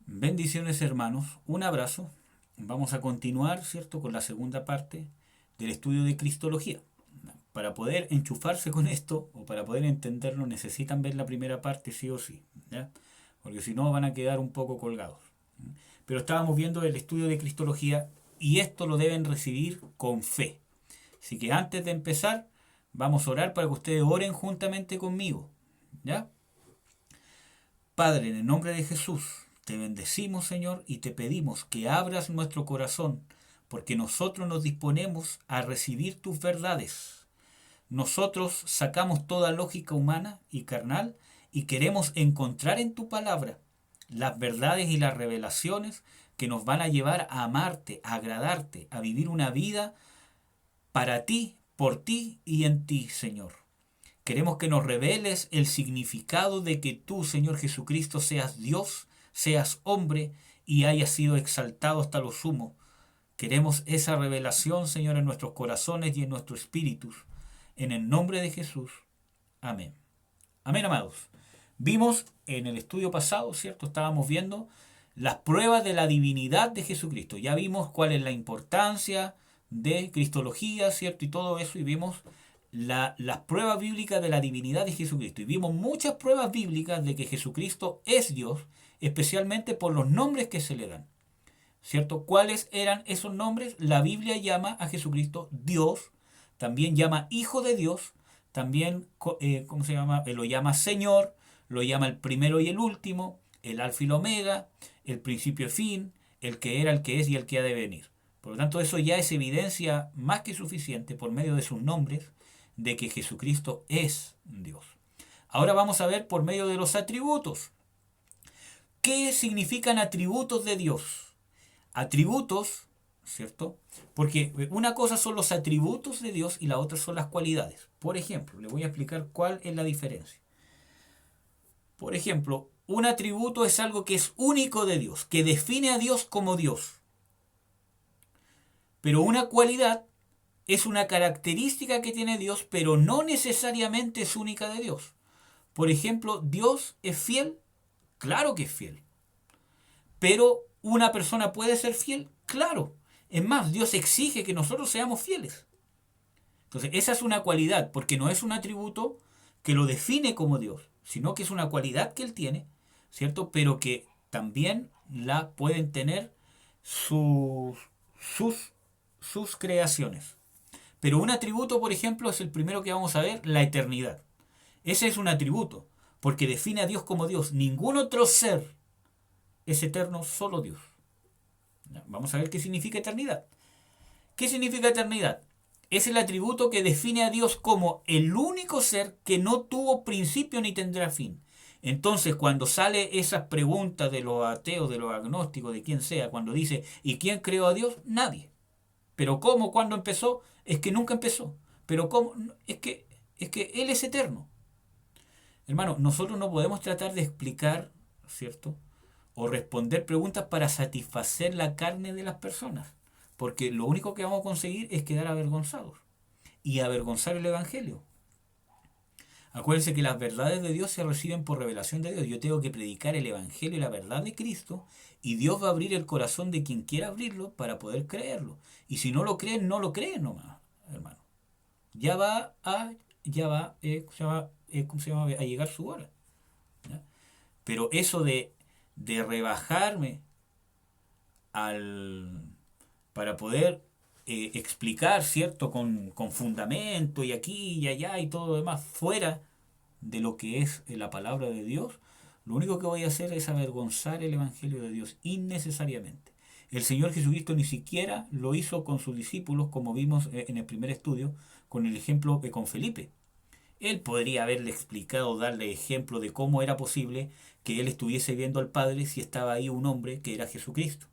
Bendiciones hermanos, un abrazo. Vamos a continuar, ¿cierto?, con la segunda parte del estudio de Cristología. Para poder enchufarse con esto o para poder entenderlo necesitan ver la primera parte sí o sí, ¿ya? Porque si no van a quedar un poco colgados. Pero estábamos viendo el estudio de Cristología y esto lo deben recibir con fe. Así que antes de empezar, vamos a orar para que ustedes oren juntamente conmigo, ¿ya? Padre, en el nombre de Jesús, te bendecimos, Señor, y te pedimos que abras nuestro corazón, porque nosotros nos disponemos a recibir tus verdades. Nosotros sacamos toda lógica humana y carnal y queremos encontrar en tu palabra las verdades y las revelaciones que nos van a llevar a amarte, a agradarte, a vivir una vida para ti, por ti y en ti, Señor. Queremos que nos reveles el significado de que tú, Señor Jesucristo, seas Dios, seas hombre y hayas sido exaltado hasta lo sumo. Queremos esa revelación, Señor, en nuestros corazones y en nuestros espíritus. En el nombre de Jesús. Amén. Amén, amados. Vimos en el estudio pasado, ¿cierto? Estábamos viendo las pruebas de la divinidad de Jesucristo. Ya vimos cuál es la importancia de Cristología, ¿cierto? Y todo eso, y vimos las pruebas bíblicas de la divinidad de Jesucristo. Y vimos muchas pruebas bíblicas de que Jesucristo es Dios, especialmente por los nombres que se le dan. ¿Cierto? ¿Cuáles eran esos nombres? La Biblia llama a Jesucristo Dios, también llama Hijo de Dios, también, ¿cómo se llama? Lo llama Señor, lo llama el primero y el último, el alfa y el omega, el principio y fin, el que era, el que es y el que ha de venir. Por lo tanto, eso ya es evidencia más que suficiente por medio de sus nombres de que Jesucristo es Dios. Ahora vamos a ver por medio de los atributos. ¿Qué significan atributos de Dios? Atributos, ¿cierto? Porque una cosa son los atributos de Dios y la otra son las cualidades. Por ejemplo, le voy a explicar cuál es la diferencia. Por ejemplo, un atributo es algo que es único de Dios, que define a Dios como Dios. Pero una cualidad es una característica que tiene Dios, pero no necesariamente es única de Dios. Por ejemplo, ¿Dios es fiel? Claro que es fiel. Pero ¿una persona puede ser fiel? Claro. Es más, Dios exige que nosotros seamos fieles. Entonces, esa es una cualidad, porque no es un atributo que lo define como Dios, sino que es una cualidad que Él tiene, ¿cierto? Pero que también la pueden tener sus, sus, sus creaciones. Pero un atributo, por ejemplo, es el primero que vamos a ver, la eternidad. Ese es un atributo, porque define a Dios como Dios. Ningún otro ser es eterno, solo Dios. Vamos a ver qué significa eternidad. ¿Qué significa eternidad? Es el atributo que define a Dios como el único ser que no tuvo principio ni tendrá fin. Entonces, cuando sale esas preguntas de los ateos, de los agnósticos, de quien sea, cuando dice, ¿y quién creó a Dios? Nadie. ¿Pero cómo? ¿Cuándo empezó? Es que nunca empezó. ¿Pero cómo? Es que Él es eterno. Hermano, nosotros no podemos tratar de explicar, ¿cierto? O responder preguntas para satisfacer la carne de las personas. Porque lo único que vamos a conseguir es quedar avergonzados y avergonzar el Evangelio. Acuérdense que las verdades de Dios se reciben por revelación de Dios. Yo tengo que predicar el Evangelio y la verdad de Cristo y Dios va a abrir el corazón de quien quiera abrirlo para poder creerlo. Y si no lo creen, no lo creen nomás, hermano. Ya va a, ya va, ¿cómo se llama? A llegar su hora. ¿Ya? Pero eso de rebajarme al para poder explicar, ¿cierto? Con fundamento y aquí y allá y todo lo demás, fuera de lo que es la palabra de Dios, lo único que voy a hacer es avergonzar el Evangelio de Dios innecesariamente. El Señor Jesucristo ni siquiera lo hizo con sus discípulos, como vimos en el primer estudio, con el ejemplo con Felipe. Él podría haberle explicado, darle ejemplo de cómo era posible que él estuviese viendo al Padre si estaba ahí un hombre que era Jesucristo.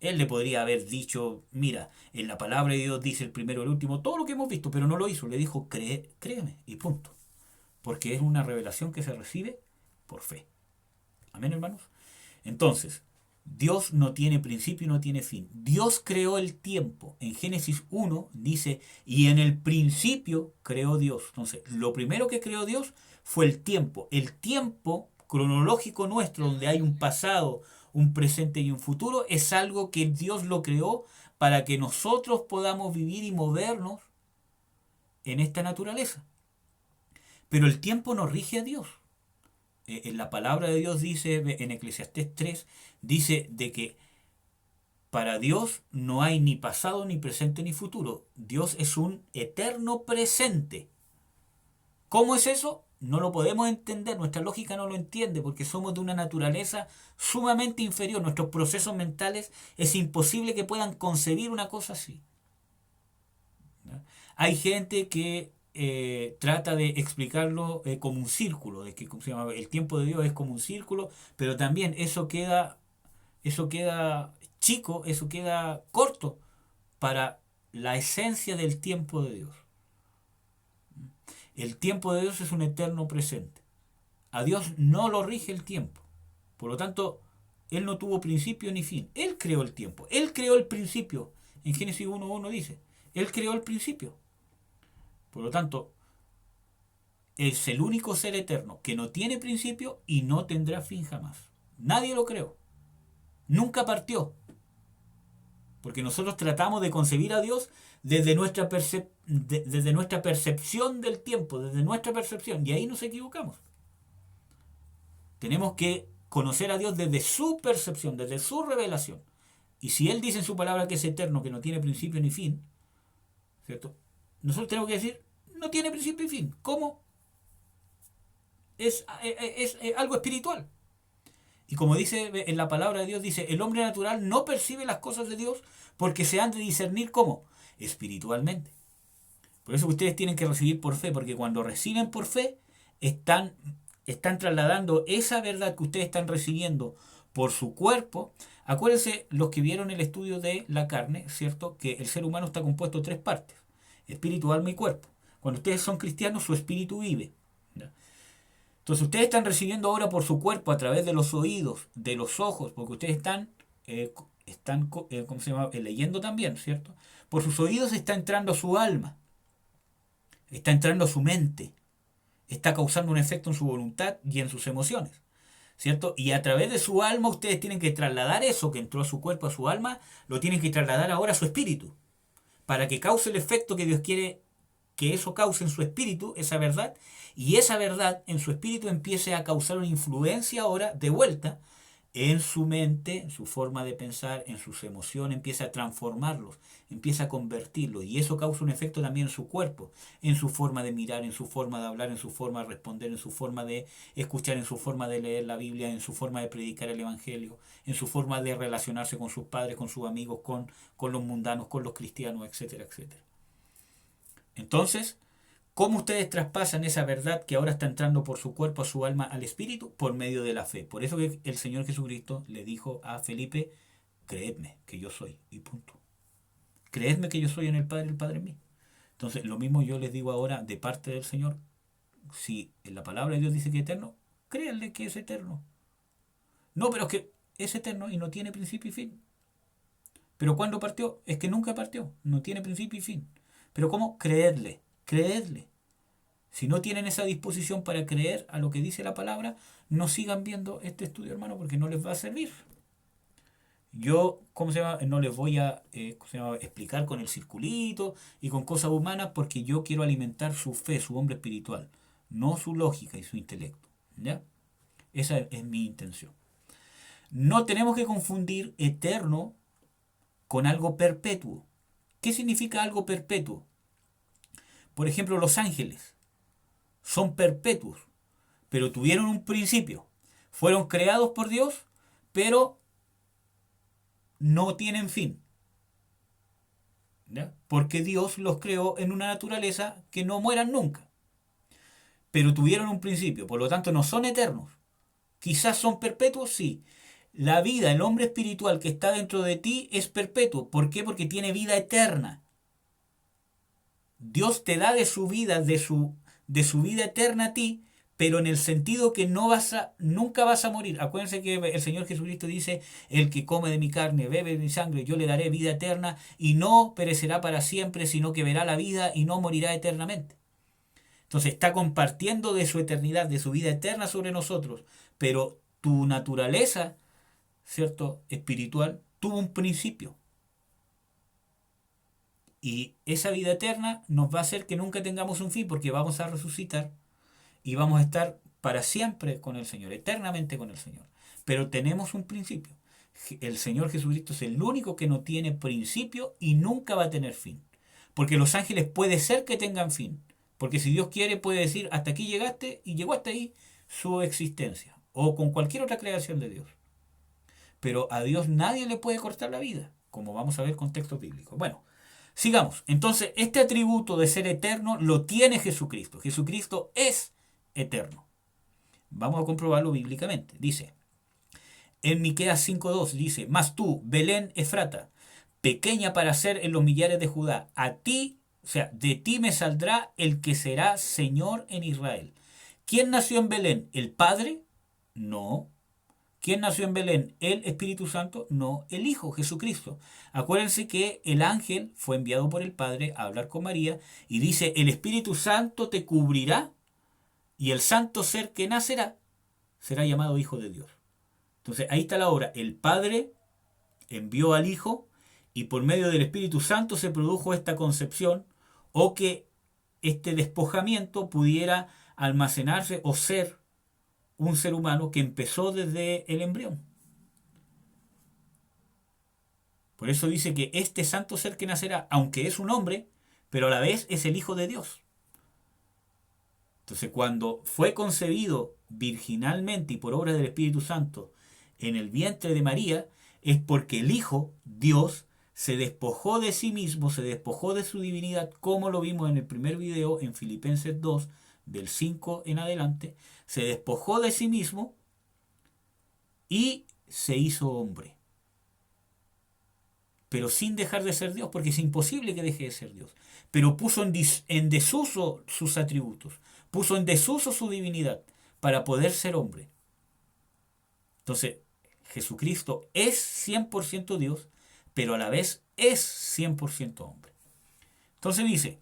Él le podría haber dicho, mira, en la palabra de Dios dice el primero y el último, todo lo que hemos visto, pero no lo hizo. Le dijo, créeme, y punto. Porque es una revelación que se recibe por fe. Amén, hermanos. Entonces, Dios no tiene principio y no tiene fin. Dios creó el tiempo. En Génesis 1 dice, y en el principio creó Dios. Entonces, lo primero que creó Dios fue el tiempo. El tiempo cronológico nuestro, donde hay un pasado, un presente y un futuro, es algo que Dios lo creó para que nosotros podamos vivir y movernos en esta naturaleza. Pero el tiempo no rige a Dios. En la palabra de Dios dice, en Eclesiastés 3, dice de que para Dios no hay ni pasado, ni presente, ni futuro. Dios es un eterno presente. ¿Cómo es eso? No lo podemos entender, nuestra lógica no lo entiende porque somos de una naturaleza sumamente inferior. Nuestros procesos mentales es imposible que puedan concebir una cosa así. ¿Ya? Hay gente que trata de explicarlo como un círculo, de que ¿cómo se llama? El tiempo de Dios es como un círculo, pero también eso queda chico, eso queda corto para la esencia del tiempo de Dios. El tiempo de Dios es un eterno presente. A Dios no lo rige el tiempo. Por lo tanto, Él no tuvo principio ni fin. Él creó el tiempo. Él creó el principio. En Génesis 1:1 dice, Él creó el principio. Por lo tanto, es el único ser eterno que no tiene principio y no tendrá fin jamás. Nadie lo creó. Nunca partió. Porque nosotros tratamos de concebir a Dios desde desde nuestra percepción del tiempo, desde nuestra percepción, y ahí nos equivocamos. Tenemos que conocer a Dios desde su percepción, desde su revelación. Y si Él dice en su palabra que es eterno, que no tiene principio ni fin, ¿cierto? Nosotros tenemos que decir, no tiene principio y fin. ¿Cómo? Es algo espiritual. Y como dice en la palabra de Dios, dice, el hombre natural no percibe las cosas de Dios porque se han de discernir ¿cómo? Espiritualmente. Por eso ustedes tienen que recibir por fe, porque cuando reciben por fe, están trasladando esa verdad que ustedes están recibiendo por su cuerpo. Acuérdense, los que vieron el estudio de la carne, ¿cierto? Que el ser humano está compuesto de tres partes, espíritu, alma y cuerpo. Cuando ustedes son cristianos, su espíritu vive. ¿Ya? Entonces ustedes están recibiendo ahora por su cuerpo a través de los oídos, de los ojos, porque ustedes ¿cómo se llama? Leyendo también, ¿cierto? Por sus oídos está entrando a su alma, está entrando a su mente, está causando un efecto en su voluntad y en sus emociones, ¿cierto? Y a través de su alma ustedes tienen que trasladar eso que entró a su cuerpo, a su alma, lo tienen que trasladar ahora a su espíritu, para que cause el efecto que Dios quiere que eso cause en su espíritu, esa verdad, y esa verdad en su espíritu empiece a causar una influencia ahora de vuelta en su mente, en su forma de pensar, en sus emociones, empieza a transformarlos, empieza a convertirlos, y eso causa un efecto también en su cuerpo, en su forma de mirar, en su forma de hablar, en su forma de responder, en su forma de escuchar, en su forma de leer la Biblia, en su forma de predicar el Evangelio, en su forma de relacionarse con sus padres, con sus amigos, con los mundanos, con los cristianos, etcétera, etcétera. Entonces, ¿cómo ustedes traspasan esa verdad que ahora está entrando por su cuerpo, a su alma, al espíritu? Por medio de la fe. Por eso que el Señor Jesucristo le dijo a Felipe, creedme que yo soy, y punto. Creedme que yo soy en el Padre en mí. Entonces, lo mismo yo les digo ahora de parte del Señor. Si en la palabra de Dios dice que es eterno, créanle que es eterno. No, pero es que es eterno y no tiene principio y fin. Pero ¿cuándo partió? Es que nunca partió. No tiene principio y fin. Pero ¿cómo? Creedle. Creedle. Si no tienen esa disposición para creer a lo que dice la palabra, no sigan viendo este estudio, hermano, porque no les va a servir. Yo, ¿cómo se llama? No les voy a explicar con el circulito y con cosas humanas porque yo quiero alimentar su fe, su hombre espiritual, no su lógica y su intelecto. ¿Ya? Esa es mi intención. No tenemos que confundir eterno con algo perpetuo. ¿Qué significa algo perpetuo? Por ejemplo, los ángeles son perpetuos, pero tuvieron un principio. Fueron creados por Dios, pero no tienen fin. ¿Ya? Porque Dios los creó en una naturaleza que no mueran nunca. Pero tuvieron un principio, por lo tanto no son eternos. Quizás son perpetuos, sí. La vida, el hombre espiritual que está dentro de ti es perpetuo. ¿Por qué? Porque tiene vida eterna. Dios te da de su vida, de su vida eterna a ti, pero en el sentido que nunca vas a morir. Acuérdense que el Señor Jesucristo dice, el que come de mi carne, bebe de mi sangre, yo le daré vida eterna y no perecerá para siempre, sino que verá la vida y no morirá eternamente. Entonces está compartiendo de su eternidad, de su vida eterna sobre nosotros, pero tu naturaleza ¿cierto?, espiritual, tuvo un principio. Y esa vida eterna nos va a hacer que nunca tengamos un fin, porque vamos a resucitar y vamos a estar para siempre con el Señor, eternamente con el Señor. Pero tenemos un principio. El Señor Jesucristo es el único que no tiene principio y nunca va a tener fin. Porque los ángeles puede ser que tengan fin. Porque si Dios quiere puede decir, hasta aquí llegaste y llegó hasta ahí su existencia. O con cualquier otra creación de Dios. Pero a Dios nadie le puede cortar la vida, como vamos a ver con textos bíblicos. Bueno, sigamos. Entonces, este atributo de ser eterno lo tiene Jesucristo. Jesucristo es eterno. Vamos a comprobarlo bíblicamente. Dice, en Miqueas 5:2 dice, mas tú, Belén Efrata, pequeña para ser en los millares de Judá, a ti, o sea, de ti me saldrá el que será Señor en Israel. ¿Quién nació en Belén? ¿El Padre? No. ¿Quién nació en Belén? ¿El Espíritu Santo? No, el Hijo, Jesucristo. Acuérdense que el ángel fue enviado por el Padre a hablar con María y dice, el Espíritu Santo te cubrirá y el santo ser que nacerá será llamado Hijo de Dios. Entonces ahí está la obra. El Padre envió al Hijo y por medio del Espíritu Santo se produjo esta concepción o que este despojamiento pudiera almacenarse o ser un ser humano que empezó desde el embrión. Por eso dice que este santo ser que nacerá, aunque es un hombre, pero a la vez es el Hijo de Dios. Entonces, cuando fue concebido virginalmente y por obra del Espíritu Santo en el vientre de María, es porque el Hijo, Dios, se despojó de sí mismo, se despojó de su divinidad, como lo vimos en el primer video en Filipenses 2, del 5 en adelante, se despojó de sí mismo y se hizo hombre. Pero sin dejar de ser Dios, porque es imposible que deje de ser Dios. Pero puso en desuso sus atributos, puso en desuso su divinidad para poder ser hombre. Entonces, Jesucristo es 100% Dios, pero a la vez es 100% hombre. Entonces dice,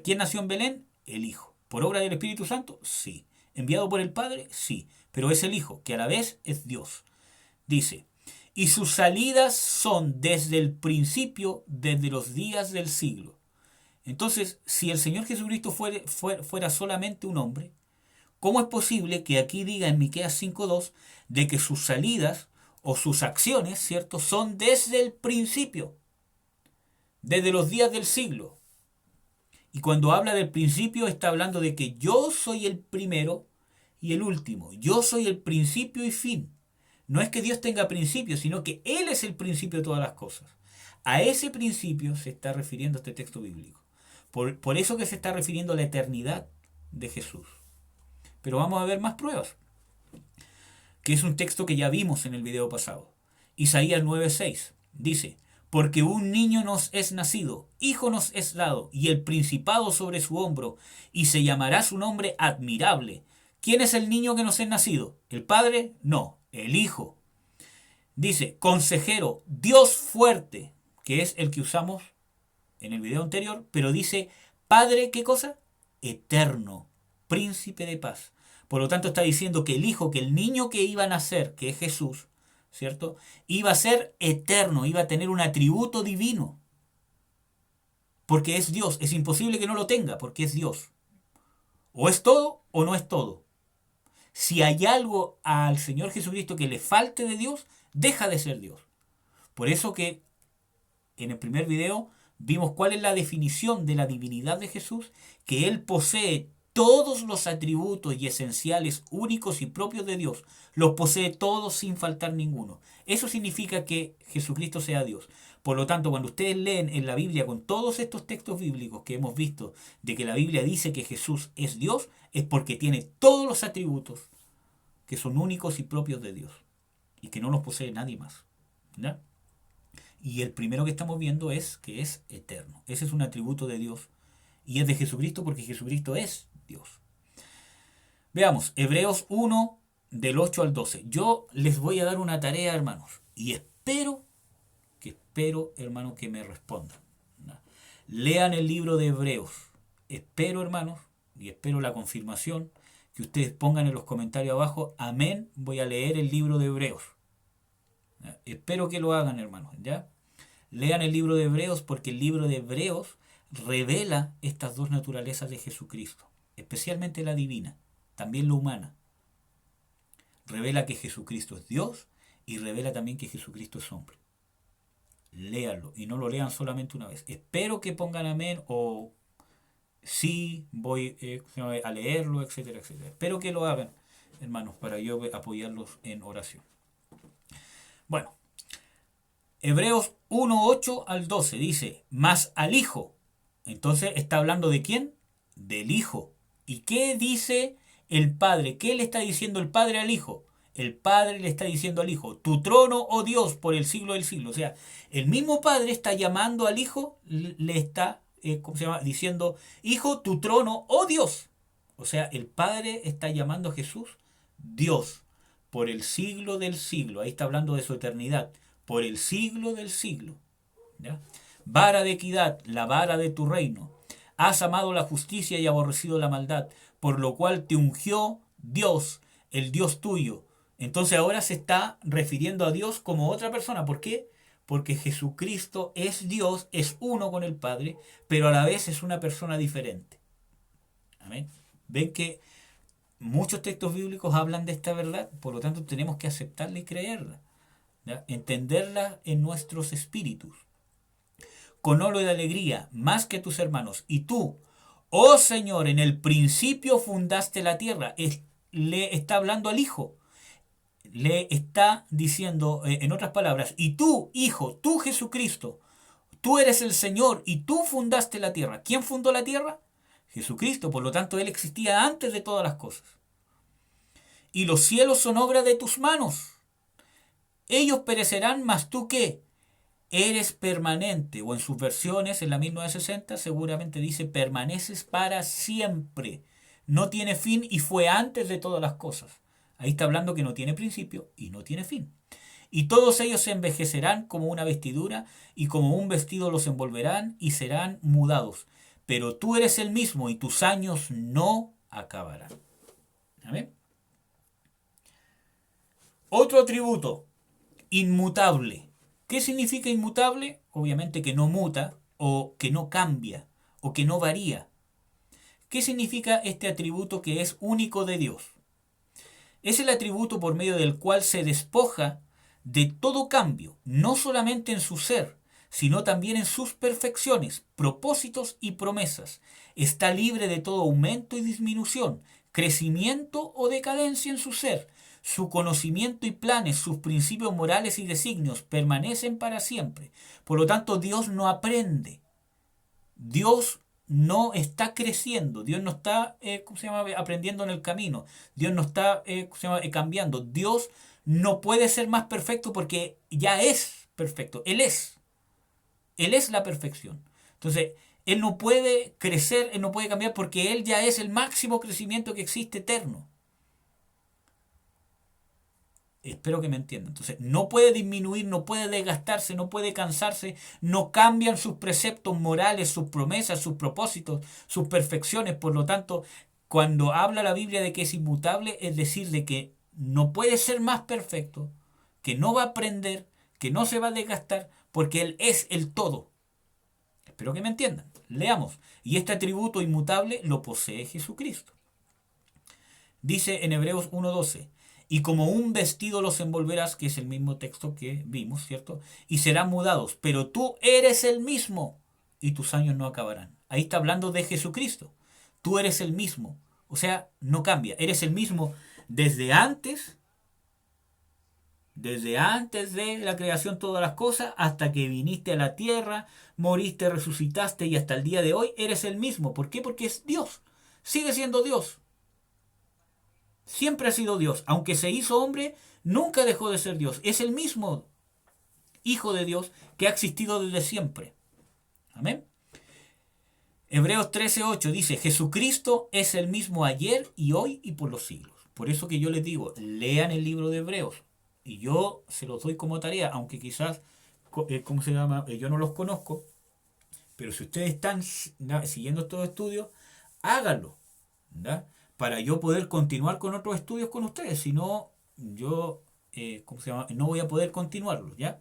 ¿quién nació en Belén? El Hijo. ¿Por obra del Espíritu Santo? Sí. ¿Enviado por el Padre? Sí. Pero es el Hijo, que a la vez es Dios. Dice, y sus salidas son desde el principio, desde los días del siglo. Entonces, si el Señor Jesucristo fuera solamente un hombre, ¿cómo es posible que aquí diga en Miqueas 5:2 de que sus salidas o sus acciones, ¿cierto?, son desde el principio, desde los días del siglo? Y cuando habla del principio está hablando de que yo soy el primero y el último. Yo soy el principio y fin. No es que Dios tenga principio, sino que Él es el principio de todas las cosas. A ese principio se está refiriendo este texto bíblico. Por eso que se está refiriendo a la eternidad de Jesús. Pero vamos a ver más pruebas. Que es un texto que ya vimos en el video pasado. Isaías 9:6 dice, porque un niño nos es nacido, hijo nos es dado, y el principado sobre su hombro, y se llamará su nombre admirable. ¿Quién es el niño que nos es nacido? ¿El Padre? No, el Hijo. Dice, consejero, Dios fuerte, que es el que usamos en el video anterior, pero dice, Padre, ¿qué cosa? Eterno, príncipe de paz. Por lo tanto está diciendo que el Hijo, que el niño que iba a nacer, que es Jesús, ¿cierto?, iba a ser eterno, iba a tener un atributo divino. Porque es Dios, es imposible que no lo tenga, porque es Dios. O es todo o no es todo. Si hay algo al Señor Jesucristo que le falte de Dios, deja de ser Dios. Por eso que en el primer video vimos cuál es la definición de la divinidad de Jesús, que Él posee todos los atributos y esenciales únicos y propios de Dios. Los posee todos sin faltar ninguno. Eso significa que Jesucristo sea Dios. Por lo tanto, cuando ustedes leen en la Biblia con todos estos textos bíblicos que hemos visto, de que la Biblia dice que Jesús es Dios, es porque tiene todos los atributos que son únicos y propios de Dios y que no los posee nadie más. ¿Ya? Y el primero que estamos viendo es que es eterno. Ese es un atributo de Dios y es de Jesucristo porque Jesucristo es Dios. Veamos, Hebreos 1, del 8 al 12. Yo les voy a dar una tarea, hermanos, y espero, hermanos, que me respondan. ¿No? Lean el libro de Hebreos. Espero, hermanos, y espero la confirmación, que ustedes pongan en los comentarios abajo, amén, voy a leer el libro de Hebreos. ¿Ya? Espero que lo hagan, hermanos. ¿Ya? Lean el libro de Hebreos porque el libro de Hebreos revela estas dos naturalezas de Jesucristo, especialmente la divina, también la humana. Revela que Jesucristo es Dios y revela también que Jesucristo es hombre. Léanlo y no lo lean solamente una vez. Espero que pongan amén o sí voy a leerlo, etcétera, etcétera. Espero que lo hagan, hermanos, para yo apoyarlos en oración. Bueno, Hebreos 1:8 al 12 dice, más al Hijo. Entonces está hablando de quién? Del Hijo. ¿Y qué dice el Padre? ¿Qué le está diciendo el Padre al Hijo? El Padre le está diciendo al Hijo, tu trono, oh Dios, por el siglo del siglo. O sea, el mismo Padre está llamando al Hijo, le está, ¿cómo se llama? Diciendo, Hijo, tu trono, oh Dios. O sea, el Padre está llamando a Jesús Dios por el siglo del siglo. Ahí está hablando de su eternidad. Por el siglo del siglo. ¿Ya? Vara de equidad, la vara de tu reino. Has amado la justicia y aborrecido la maldad, por lo cual te ungió Dios, el Dios tuyo. Entonces ahora se está refiriendo a Dios como otra persona. ¿Por qué? Porque Jesucristo es Dios, es uno con el Padre, pero a la vez es una persona diferente. Amén. Ven que muchos textos bíblicos hablan de esta verdad, por lo tanto tenemos que aceptarla y creerla, ¿ya? Entenderla en nuestros espíritus. Con olo de alegría, más que tus hermanos. Y tú, oh Señor, en el principio fundaste la tierra. Le está hablando al Hijo. Le está diciendo, en otras palabras, y tú, Hijo, tú Jesucristo, tú eres el Señor y tú fundaste la tierra. ¿Quién fundó la tierra? Jesucristo. Por lo tanto, Él existía antes de todas las cosas. Y los cielos son obra de tus manos. Ellos perecerán, mas tú qué? Eres permanente, o en sus versiones, en la 1960, seguramente dice permaneces para siempre. No tiene fin y fue antes de todas las cosas. Ahí está hablando que no tiene principio y no tiene fin. Y todos ellos se envejecerán como una vestidura, y como un vestido los envolverán y serán mudados. Pero tú eres el mismo y tus años no acabarán. ¿Amén? Otro atributo, inmutable. ¿Qué significa inmutable? Obviamente que no muta, o que no cambia, o que no varía. ¿Qué significa este atributo que es único de Dios? Es el atributo por medio del cual se despoja de todo cambio, no solamente en su ser, sino también en sus perfecciones, propósitos y promesas. Está libre de todo aumento y disminución, crecimiento o decadencia en su ser. Su conocimiento y planes, sus principios morales y designios permanecen para siempre. Por lo tanto, Dios no aprende. Dios no está creciendo. Dios no está aprendiendo en el camino. Dios no está cambiando. Dios no puede ser más perfecto porque ya es perfecto. Él es. Él es la perfección. Entonces, Él no puede crecer, Él no puede cambiar porque Él ya es el máximo crecimiento que existe eterno. Espero que me entiendan. Entonces, no puede disminuir, no puede desgastarse, no puede cansarse, no cambian sus preceptos morales, sus promesas, sus propósitos, sus perfecciones. Por lo tanto, cuando habla la Biblia de que es inmutable, es decir, de que no puede ser más perfecto, que no va a aprender, que no se va a desgastar, porque Él es el todo. Espero que me entiendan. Leamos. Y este atributo inmutable lo posee Jesucristo. Dice en Hebreos 1:12, y como un vestido los envolverás, que es el mismo texto que vimos, ¿cierto? Y serán mudados, pero tú eres el mismo y tus años no acabarán. Ahí está hablando de Jesucristo. Tú eres el mismo, o sea, no cambia. Eres el mismo desde antes de la creación de todas las cosas, hasta que viniste a la tierra, moriste, resucitaste y hasta el día de hoy eres el mismo. ¿Por qué? Porque es Dios. Sigue siendo Dios. Siempre ha sido Dios. Aunque se hizo hombre, nunca dejó de ser Dios. Es el mismo Hijo de Dios que ha existido desde siempre. Amén. Hebreos 13:8 dice, Jesucristo es el mismo ayer y hoy y por los siglos. Por eso que yo les digo, lean el libro de Hebreos. Y yo se los doy como tarea, aunque quizás, ¿cómo se llama? Yo no los conozco. Pero si ustedes están siguiendo estos estudios, háganlo, ¿verdad? Para yo poder continuar con otros estudios con ustedes. Si no, yo ¿cómo se llama? No voy a poder continuarlo, ¿ya?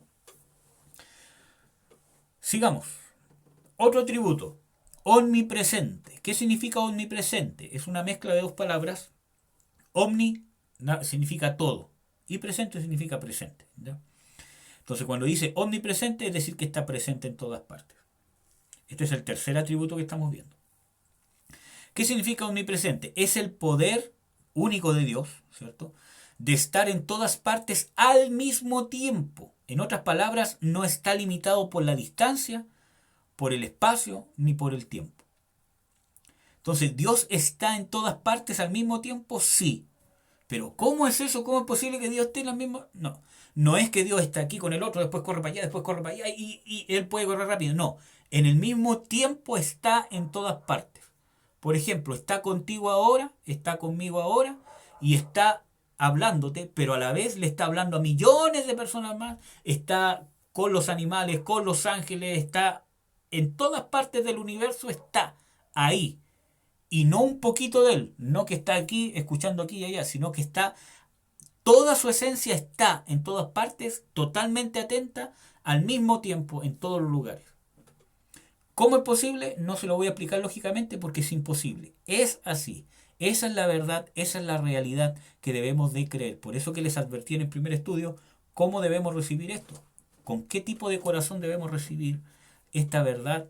Sigamos. Otro atributo, omnipresente. ¿Qué significa omnipresente? Es una mezcla de dos palabras. Omni significa todo y presente significa presente, ¿ya? Entonces cuando dice omnipresente es decir que está presente en todas partes. Este es el tercer atributo que estamos viendo. ¿Qué significa omnipresente? Es el poder único de Dios, ¿cierto? De estar en todas partes al mismo tiempo. En otras palabras, no está limitado por la distancia, por el espacio, ni por el tiempo. Entonces, ¿Dios está en todas partes al mismo tiempo? Sí. Pero ¿cómo es eso? ¿Cómo es posible que Dios esté en la misma? No. No es que Dios está aquí con el otro, después corre para allá, después corre para allá y Él puede correr rápido. No. En el mismo tiempo está en todas partes. Por ejemplo, está contigo ahora, está conmigo ahora y está hablándote, pero a la vez le está hablando a millones de personas más. Está con los animales, con los ángeles, está en todas partes del universo, está ahí. Y no un poquito de él, no que está aquí, escuchando aquí y allá, sino que está, toda su esencia está en todas partes, totalmente atenta, al mismo tiempo, en todos los lugares. ¿Cómo es posible? No se lo voy a explicar lógicamente porque es imposible. Es así. Esa es la verdad, esa es la realidad que debemos de creer. Por eso que les advertí en el primer estudio cómo debemos recibir esto. Con qué tipo de corazón debemos recibir esta verdad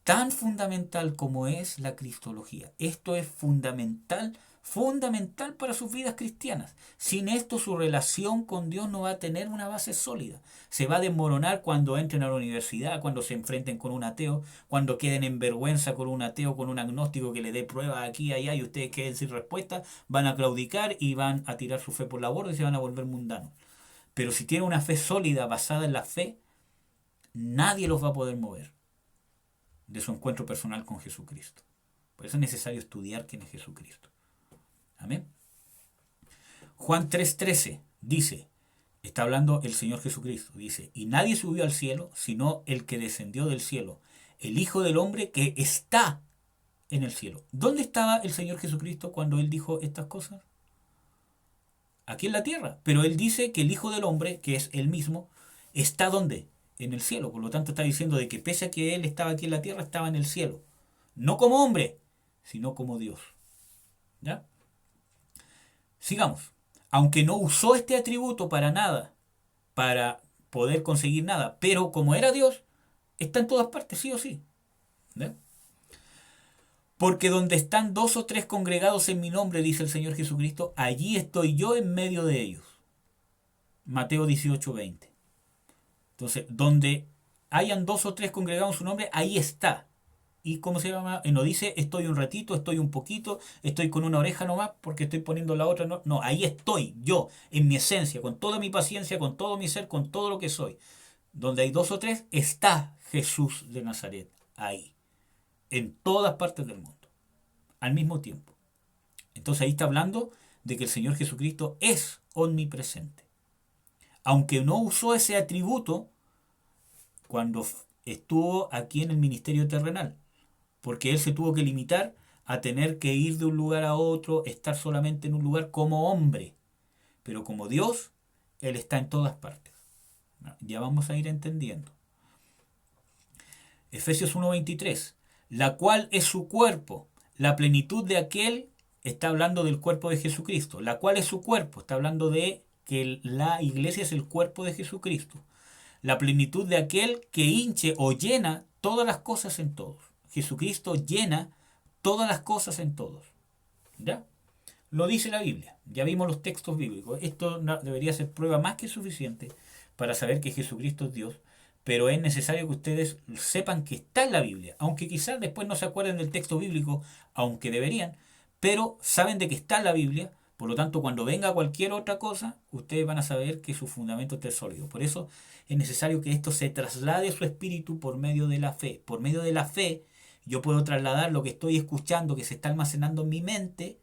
tan fundamental como es la cristología. Esto es fundamental, fundamental para sus vidas cristianas. Sin esto su relación con Dios no va a tener una base sólida. Se va a desmoronar cuando entren a la universidad, cuando se enfrenten con un ateo, cuando queden en vergüenza con un ateo, con un agnóstico que le dé pruebas aquí y allá y ustedes queden sin respuesta, van a claudicar y van a tirar su fe por la borda y se van a volver mundanos. Pero si tienen una fe sólida basada en la fe, nadie los va a poder mover de su encuentro personal con Jesucristo. Por eso es necesario estudiar quién es Jesucristo. Amén. Juan 3:13 dice, está hablando el Señor Jesucristo, dice, y nadie subió al cielo, sino el que descendió del cielo, el Hijo del Hombre que está en el cielo. ¿Dónde estaba el Señor Jesucristo cuando Él dijo estas cosas? Aquí en la tierra. Pero Él dice que el Hijo del Hombre, que es Él mismo, está ¿dónde? En el cielo. Por lo tanto está diciendo de que pese a que Él estaba aquí en la tierra, estaba en el cielo. No como hombre, sino como Dios. ¿Ya? Sigamos. Aunque no usó este atributo para nada, para poder conseguir nada, pero como era Dios, está en todas partes, sí o sí. ¿Ya? Porque donde están dos o tres congregados en mi nombre, dice el Señor Jesucristo, allí estoy yo en medio de ellos. Mateo 18:20. Entonces, donde hayan dos o tres congregados en su nombre, ahí está. ¿Y cómo se llama? No dice estoy un ratito, estoy un poquito, estoy con una oreja nomás porque estoy poniendo la otra. No, no, ahí estoy yo, en mi esencia, con toda mi paciencia, con todo mi ser, con todo lo que soy. Donde hay dos o tres, está Jesús de Nazaret, ahí, en todas partes del mundo, al mismo tiempo. Entonces ahí está hablando de que el Señor Jesucristo es omnipresente. Aunque no usó ese atributo cuando estuvo aquí en el ministerio terrenal, porque Él se tuvo que limitar a tener que ir de un lugar a otro, estar solamente en un lugar como hombre. Pero como Dios, Él está en todas partes. Ya vamos a ir entendiendo. Efesios 1:23, la cual es su cuerpo, la plenitud de aquel, está hablando del cuerpo de Jesucristo, la cual es su cuerpo, está hablando de que la iglesia es el cuerpo de Jesucristo, la plenitud de aquel que hinche o llena todas las cosas en todos. Jesucristo llena todas las cosas en todos. ¿Ya? Lo dice la Biblia. Ya vimos los textos bíblicos. Esto debería ser prueba más que suficiente para saber que Jesucristo es Dios. Pero es necesario que ustedes sepan que está en la Biblia. Aunque quizás después no se acuerden del texto bíblico, aunque deberían. Pero saben de que está en la Biblia. Por lo tanto, cuando venga cualquier otra cosa, ustedes van a saber que su fundamento está sólido. Por eso es necesario que esto se traslade a su espíritu por medio de la fe. Por medio de la fe, yo puedo trasladar lo que estoy escuchando, que se está almacenando en mi mente,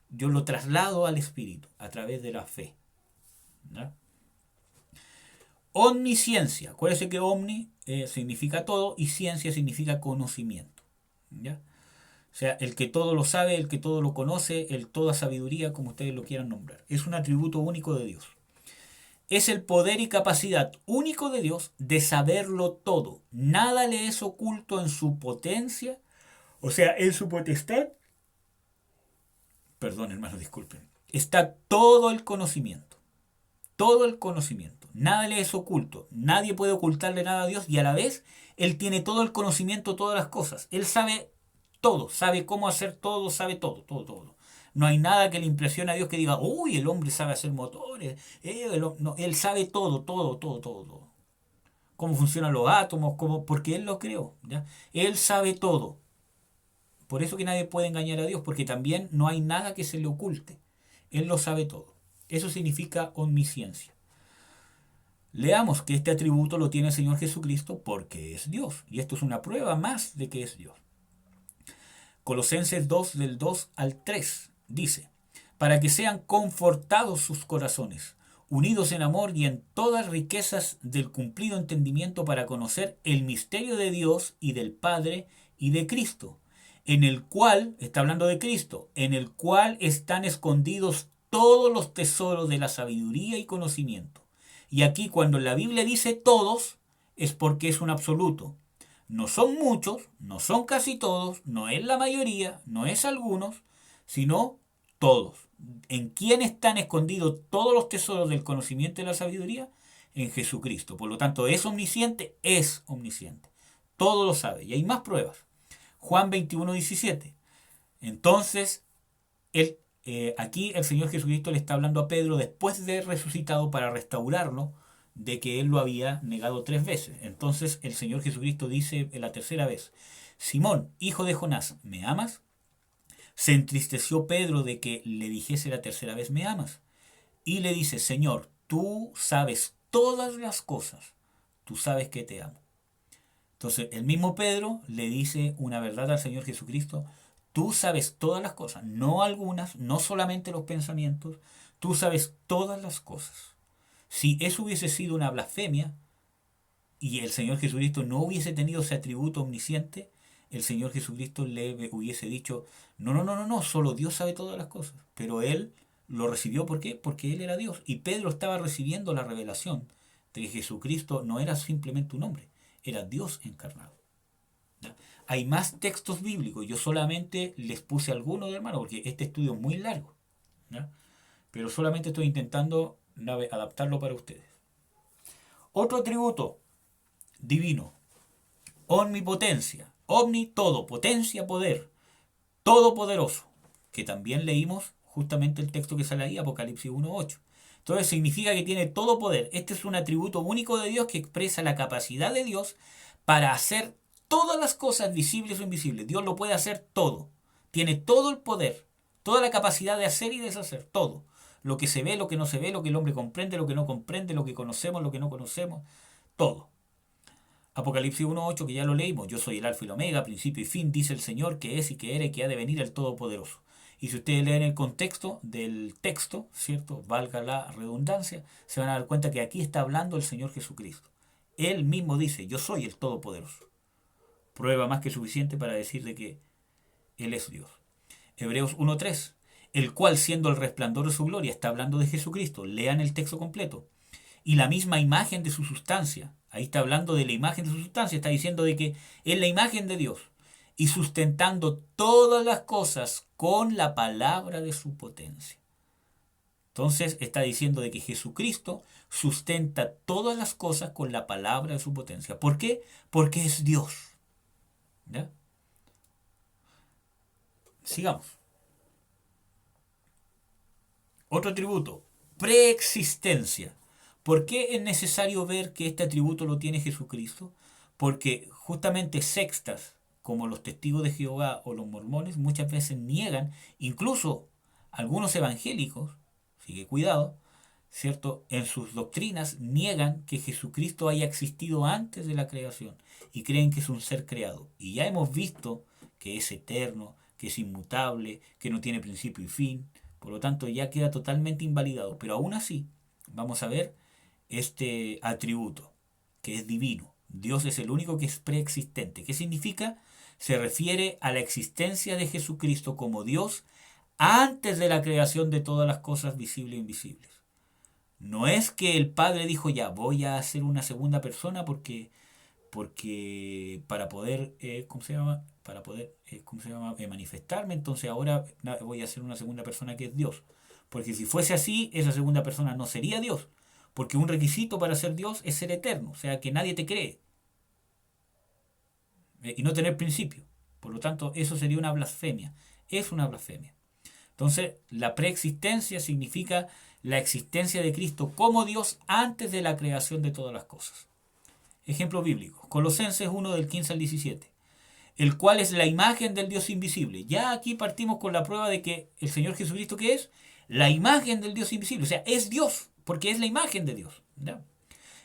yo lo traslado al espíritu a través de la fe. ¿Ya? Omnisciencia. Acuérdense que omni significa todo y ciencia significa conocimiento. ¿Ya? O sea, el que todo lo sabe, el que todo lo conoce, el toda sabiduría, como ustedes lo quieran nombrar. Es un atributo único de Dios. es el poder y capacidad único de Dios de saberlo todo. Nada le es oculto en su potencia, o sea, en su potestad. Perdón, hermano, disculpen. Está todo el conocimiento. Todo el conocimiento. Nada le es oculto. Nadie puede ocultarle nada a Dios y a la vez Él tiene todo el conocimiento de todas las cosas. Él sabe todo, sabe cómo hacer todo, sabe todo, todo, todo. No hay nada que le impresione a Dios que diga, uy, el hombre sabe hacer motores. No, Él sabe todo, todo, todo, todo, todo. Cómo funcionan los átomos, porque Él lo creó. ¿Ya? Él sabe todo. Por eso que nadie puede engañar a Dios, porque también no hay nada que se le oculte. Él lo sabe todo. Eso significa omnisciencia. Leamos que este atributo lo tiene el Señor Jesucristo porque es Dios. Y esto es una prueba más de que es Dios. Colosenses 2 del 2 al 3 dice, para que sean confortados sus corazones, unidos en amor y en todas riquezas del cumplido entendimiento para conocer el misterio de Dios y del Padre y de Cristo, en el cual, está hablando de Cristo, en el cual están escondidos todos los tesoros de la sabiduría y conocimiento. Y aquí cuando la Biblia dice todos, es porque es un absoluto. No son muchos, no son casi todos, no es la mayoría, no es algunos, sino todos. ¿En quién están escondidos todos los tesoros del conocimiento y de la sabiduría? En Jesucristo. Por lo tanto, es omnisciente, es omnisciente. Todo lo sabe. Y hay más pruebas. Juan 21:17. Entonces, aquí el Señor Jesucristo le está hablando a Pedro después de resucitado para restaurarlo de que él lo había negado 3 veces. Entonces el Señor Jesucristo dice en la tercera vez, Simón, hijo de Jonás, ¿me amas? Se entristeció Pedro de que le dijese la tercera vez, ¿me amas? Y le dice, Señor, tú sabes todas las cosas, tú sabes que te amo. Entonces el mismo Pedro le dice una verdad al Señor Jesucristo, tú sabes todas las cosas, no algunas, no solamente los pensamientos, tú sabes todas las cosas. Si eso hubiese sido una blasfemia y el Señor Jesucristo no hubiese tenido ese atributo omnisciente, el Señor Jesucristo le hubiese dicho, no, no, no, no, no, solo Dios sabe todas las cosas. Pero él lo recibió, ¿por qué? Porque él era Dios. Y Pedro estaba recibiendo la revelación de que Jesucristo no era simplemente un hombre, era Dios encarnado. ¿Ya? Hay más textos bíblicos, yo solamente les puse algunos, hermano, porque este estudio es muy largo. ¿Ya? Pero solamente estoy intentando adaptarlo para ustedes. Otro atributo divino, omnipotencia, omni, todo, potencia, poder, todopoderoso, que también leímos justamente el texto que sale ahí, Apocalipsis 1:8. Entonces significa que tiene todo poder. Este es un atributo único de Dios que expresa la capacidad de Dios para hacer todas las cosas visibles o invisibles. Dios lo puede hacer todo. Tiene todo el poder, toda la capacidad de hacer y deshacer, todo. Lo que se ve, lo que no se ve, lo que el hombre comprende, lo que no comprende, lo que conocemos, lo que no conocemos, todo. Apocalipsis 1:8, que ya lo leímos, yo soy el alfa y el omega, principio y fin, dice el Señor, que es y que era y que ha de venir el Todopoderoso. Y si ustedes leen el contexto del texto, ¿cierto? Valga la redundancia, se van a dar cuenta que aquí está hablando el Señor Jesucristo. Él mismo dice, yo soy el Todopoderoso. Prueba más que suficiente para decir de que Él es Dios. Hebreos 1:3, el cual siendo el resplandor de su gloria, está hablando de Jesucristo. Lean el texto completo. Y la misma imagen de su sustancia. Ahí está hablando de la imagen de su sustancia. Está diciendo de que es la imagen de Dios. Y sustentando todas las cosas con la palabra de su potencia. Entonces está diciendo de que Jesucristo sustenta todas las cosas con la palabra de su potencia. ¿Por qué? Porque es Dios. ¿Ya? Sigamos. Otro atributo, preexistencia. ¿Por qué es necesario ver que este atributo lo tiene Jesucristo? Porque justamente sectas, como los testigos de Jehová o los mormones, muchas veces niegan, incluso algunos evangélicos, así que cuidado, ¿cierto? En sus doctrinas niegan que Jesucristo haya existido antes de la creación y creen que es un ser creado. Y ya hemos visto que es eterno, que es inmutable, que no tiene principio y fin. Por lo tanto, ya queda totalmente invalidado. Pero aún así, vamos a ver este atributo, que es divino. Dios es el único que es preexistente. ¿Qué significa? Se refiere a la existencia de Jesucristo como Dios antes de la creación de todas las cosas visibles e invisibles. No es que el Padre dijo, ya, voy a hacer una segunda persona porque para poder, ¿cómo se llama? Para poder, ¿cómo se llama? Manifestarme, entonces ahora voy a ser una segunda persona que es Dios. Porque si fuese así, esa segunda persona no sería Dios. Porque un requisito para ser Dios es ser eterno, o sea, que nadie te cree y no tener principio. Por lo tanto, eso sería una blasfemia. Es una blasfemia. Entonces, la preexistencia significa la existencia de Cristo como Dios antes de la creación de todas las cosas. Ejemplo bíblico. Colosenses 1 del 15 al 17. El cual es la imagen del Dios invisible. Ya aquí partimos con la prueba de que el Señor Jesucristo, ¿qué es? La imagen del Dios invisible. O sea, es Dios, porque es la imagen de Dios. ¿Ya?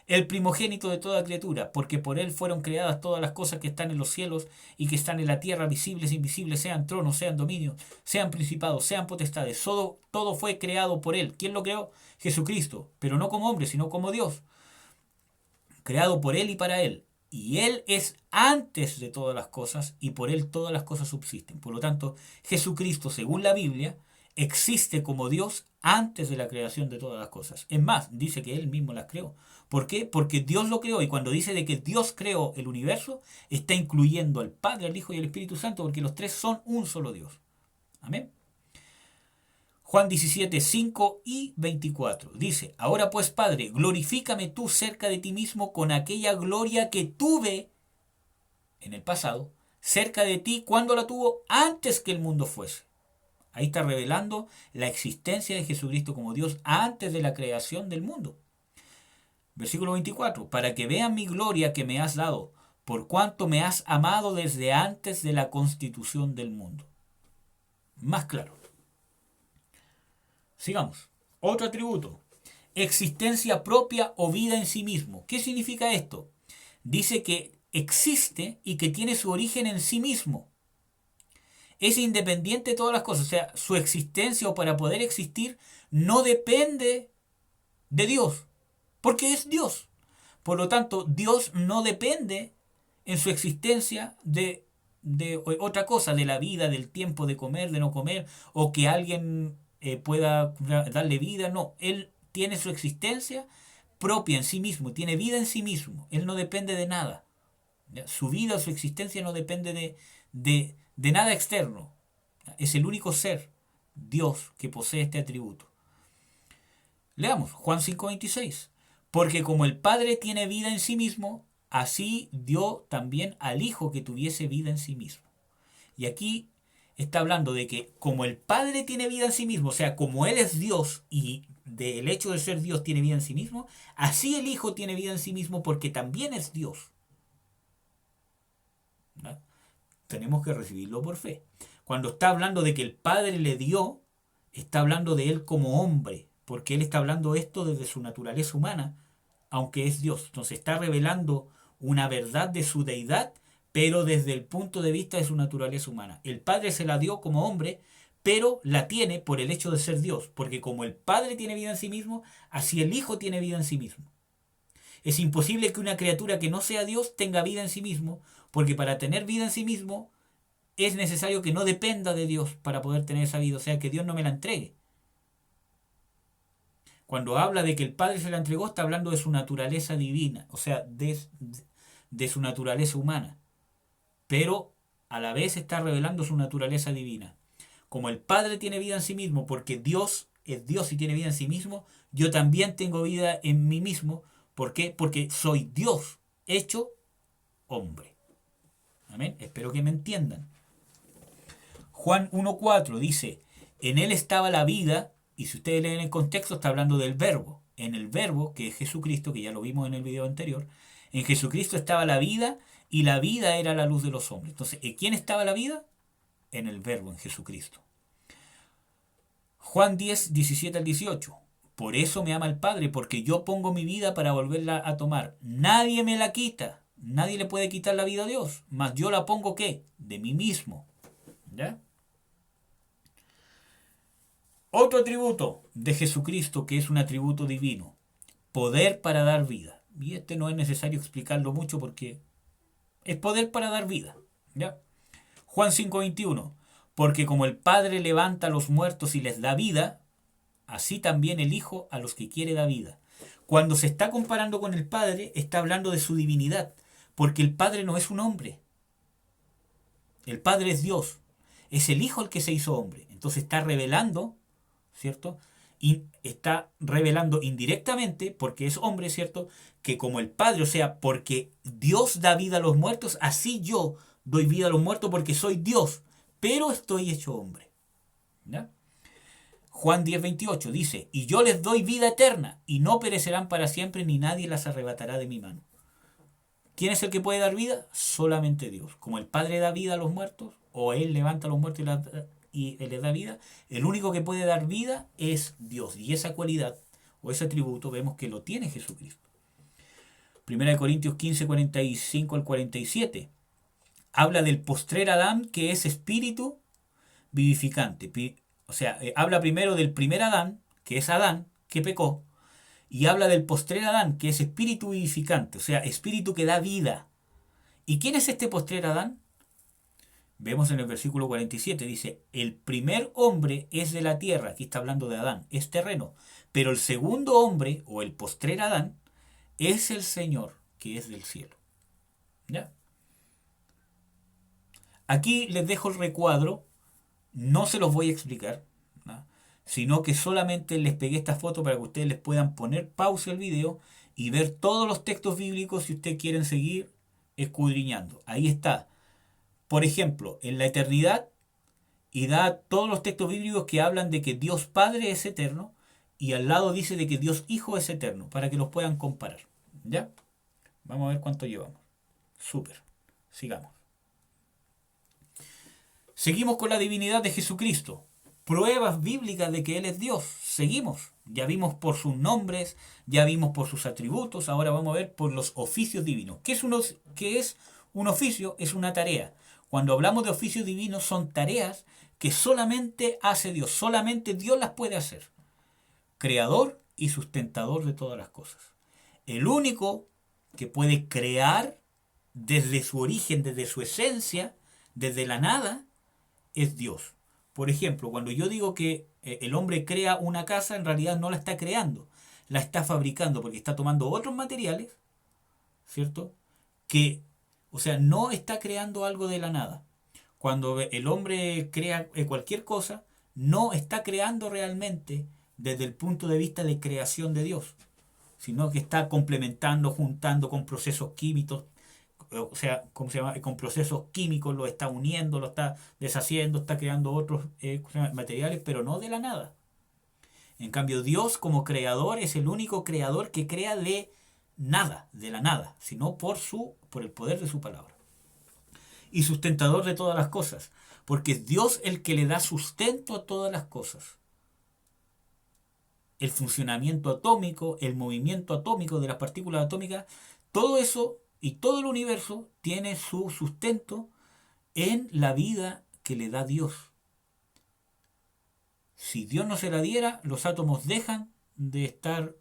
El primogénito de toda criatura, porque por él fueron creadas todas las cosas que están en los cielos y que están en la tierra, visibles e invisibles, sean tronos, sean dominios, sean principados, sean potestades. Todo fue creado por él. ¿Quién lo creó? Jesucristo, pero no como hombre, sino como Dios. Creado por él y para él. Y él es antes de todas las cosas y por él todas las cosas subsisten. Por lo tanto, Jesucristo, según la Biblia, existe como Dios antes de la creación de todas las cosas. Es más, dice que él mismo las creó. ¿Por qué? Porque Dios lo creó y cuando dice de que Dios creó el universo, está incluyendo al Padre, al Hijo y al Espíritu Santo, porque los tres son un solo Dios. Amén. Juan 17, 5 y 24. Dice, ahora pues, Padre, glorifícame tú cerca de ti mismo con aquella gloria que tuve en el pasado, cerca de ti cuando la tuvo antes que el mundo fuese. Ahí está revelando la existencia de Jesucristo como Dios antes de la creación del mundo. Versículo 24. Para que vean mi gloria que me has dado, por cuanto me has amado desde antes de la constitución del mundo. Más claro. Sigamos. Otro atributo. Existencia propia o vida en sí mismo. ¿Qué significa esto? Dice que existe y que tiene su origen en sí mismo. Es independiente de todas las cosas. O sea, su existencia o para poder existir no depende de Dios. Porque es Dios. Por lo tanto, Dios no depende en su existencia de otra cosa, de la vida, del tiempo de comer, de no comer, o que alguien pueda darle vida. No, Él tiene su existencia propia en sí mismo, tiene vida en sí mismo. Él no depende de nada. ¿Ya? Su vida o su existencia no depende de nada externo. Es el único ser, Dios, que posee este atributo. Leamos Juan 5:26. Porque como el Padre tiene vida en sí mismo, así dio también al Hijo que tuviese vida en sí mismo. Y aquí está hablando de que como el Padre tiene vida en sí mismo, o sea, como Él es Dios y del hecho de ser Dios tiene vida en sí mismo, así el Hijo tiene vida en sí mismo porque también es Dios. ¿No? Tenemos que recibirlo por fe. Cuando está hablando de que el Padre le dio, está hablando de Él como hombre, porque Él está hablando esto desde su naturaleza humana, aunque es Dios. Entonces está revelando una verdad de su deidad, pero desde el punto de vista de su naturaleza humana. El Padre se la dio como hombre, pero la tiene por el hecho de ser Dios, porque como el Padre tiene vida en sí mismo, así el Hijo tiene vida en sí mismo. Es imposible que una criatura que no sea Dios tenga vida en sí mismo, porque para tener vida en sí mismo es necesario que no dependa de Dios para poder tener esa vida, o sea, que Dios no me la entregue. Cuando habla de que el Padre se la entregó, está hablando de su naturaleza divina, o sea, de su naturaleza humana. Pero a la vez está revelando su naturaleza divina. Como el Padre tiene vida en sí mismo, porque Dios es Dios y tiene vida en sí mismo, yo también tengo vida en mí mismo. ¿Por qué? Porque soy Dios hecho hombre. Amén. Espero que me entiendan. Juan 1:4 dice, en él estaba la vida, y si ustedes leen el contexto está hablando del verbo. En el verbo, que es Jesucristo, que ya lo vimos en el video anterior, en Jesucristo estaba la vida y la vida era la luz de los hombres. Entonces, ¿en quién estaba la vida? En el verbo, en Jesucristo. Juan 10, 17 al 18. Por eso me ama el Padre, porque yo pongo mi vida para volverla a tomar. Nadie me la quita. Nadie le puede quitar la vida a Dios. Mas yo la pongo, ¿qué? De mí mismo. ¿Ya? Otro atributo de Jesucristo que es un atributo divino. Poder para dar vida. Y este no es necesario explicarlo mucho porque es poder para dar vida. ¿Ya? Juan 5:21. Porque como el Padre levanta a los muertos y les da vida, así también el Hijo a los que quiere da vida. Cuando se está comparando con el Padre, está hablando de su divinidad, porque el Padre no es un hombre, el Padre es Dios, es el Hijo el que se hizo hombre. Entonces está revelando, ¿cierto? Y está revelando indirectamente, porque es hombre, ¿cierto? Que como el Padre, o sea, porque Dios da vida a los muertos, así yo doy vida a los muertos porque soy Dios, pero estoy hecho hombre. ¿Ya? Juan 10:28 dice, y yo les doy vida eterna, y no perecerán para siempre, ni nadie las arrebatará de mi mano. ¿Quién es el que puede dar vida? Solamente Dios. Como el Padre da vida a los muertos, o Él levanta a los muertos y les da vida, el único que puede dar vida es Dios. Y esa cualidad, o ese atributo, vemos que lo tiene Jesucristo. 1 Corintios 15, 45 al 47. Habla del postrer Adán, que es espíritu vivificante. O sea, habla primero del primer Adán, que es Adán, que pecó, y habla del postrer Adán, que es espíritu vivificante, o sea, espíritu que da vida. ¿Y quién es este postrer Adán? Vemos en el versículo 47, dice, el primer hombre es de la tierra, aquí está hablando de Adán, es terreno, pero el segundo hombre, o el postrer Adán, es el Señor, que es del cielo. ¿Ya? Aquí les dejo el recuadro, no se los voy a explicar, ¿no? Sino que solamente les pegué esta foto para que ustedes les puedan poner pausa al video y ver todos los textos bíblicos si ustedes quieren seguir escudriñando. Ahí está. Por ejemplo, en la eternidad, y da todos los textos bíblicos que hablan de que Dios Padre es eterno y al lado dice de que Dios Hijo es eterno, para que los puedan comparar. ¿Ya? Vamos a ver cuánto llevamos. Súper. Sigamos. Seguimos con la divinidad de Jesucristo. Pruebas bíblicas de que Él es Dios. Seguimos. Ya vimos por sus nombres, ya vimos por sus atributos, ahora vamos a ver por los oficios divinos. ¿Qué es un oficio? Es una tarea. Cuando hablamos de oficios divinos son tareas que solamente hace Dios, solamente Dios las puede hacer. Creador y sustentador de todas las cosas. El único que puede crear desde su origen, desde su esencia, desde la nada, es Dios. Por ejemplo, cuando yo digo que el hombre crea una casa, en realidad no la está creando, la está fabricando porque está tomando otros materiales, ¿cierto? O sea, no está creando algo de la nada. Cuando el hombre crea cualquier cosa, no está creando realmente desde el punto de vista de creación de Dios, sino que está complementando, juntando con procesos químicos, o sea, ¿cómo se llama? Con procesos químicos lo está uniendo, lo está deshaciendo, está creando otros materiales, pero no de la nada. En cambio, Dios como creador es el único creador que crea de nada, de la nada, sino por el poder de su palabra. Y sustentador de todas las cosas, porque es Dios el que le da sustento a todas las cosas. El funcionamiento atómico, el movimiento atómico de las partículas atómicas, todo eso y todo el universo tiene su sustento en la vida que le da Dios. Si Dios no se la diera, los átomos dejan de estar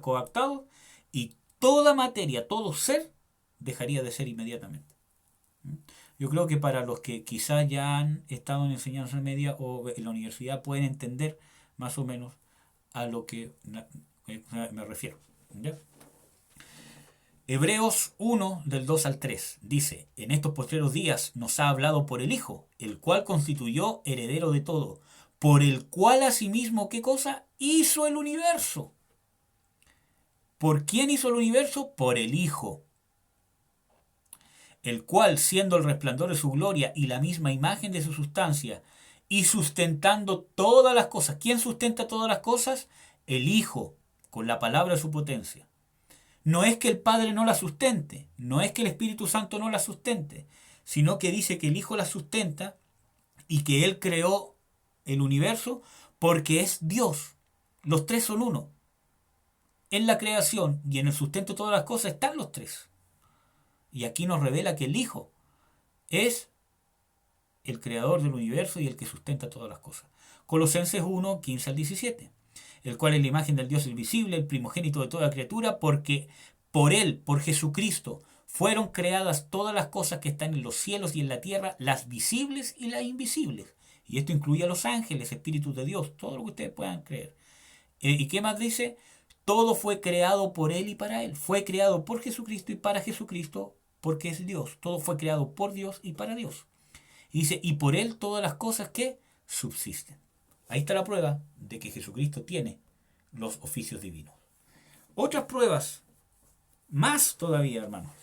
coadaptados y toda materia, todo ser, dejaría de ser inmediatamente. Yo creo que para los que quizás ya han estado en enseñanza media o en la universidad pueden entender más o menos a lo que me refiero. ¿Ya? Hebreos 1, del 2 al 3, dice, en estos postreros días nos ha hablado por el Hijo, el cual constituyó heredero de todo, por el cual asimismo, ¿qué cosa? Hizo el universo. ¿Por quién hizo el universo? Por el Hijo, el cual, siendo el resplandor de su gloria y la misma imagen de su sustancia, y sustentando todas las cosas. ¿Quién sustenta todas las cosas? El Hijo, con la palabra de su potencia. No es que el Padre no la sustente, no es que el Espíritu Santo no la sustente, sino que dice que el Hijo la sustenta y que Él creó el universo porque es Dios. Los tres son uno. En la creación y en el sustento de todas las cosas están los tres. Y aquí nos revela que el Hijo es el creador del universo y el que sustenta todas las cosas. Colosenses 1, 15 al 17. El cual es la imagen del Dios invisible, el primogénito de toda criatura, porque por Él, por Jesucristo, fueron creadas todas las cosas que están en los cielos y en la tierra, las visibles y las invisibles. Y esto incluye a los ángeles, espíritus de Dios, todo lo que ustedes puedan creer. ¿Y qué más dice? Todo fue creado por Él y para Él. Fue creado por Jesucristo y para Jesucristo porque es Dios. Todo fue creado por Dios y para Dios. Y dice, y por Él todas las cosas que subsisten. Ahí está la prueba de que Jesucristo tiene los oficios divinos. Otras pruebas, más todavía, hermanos.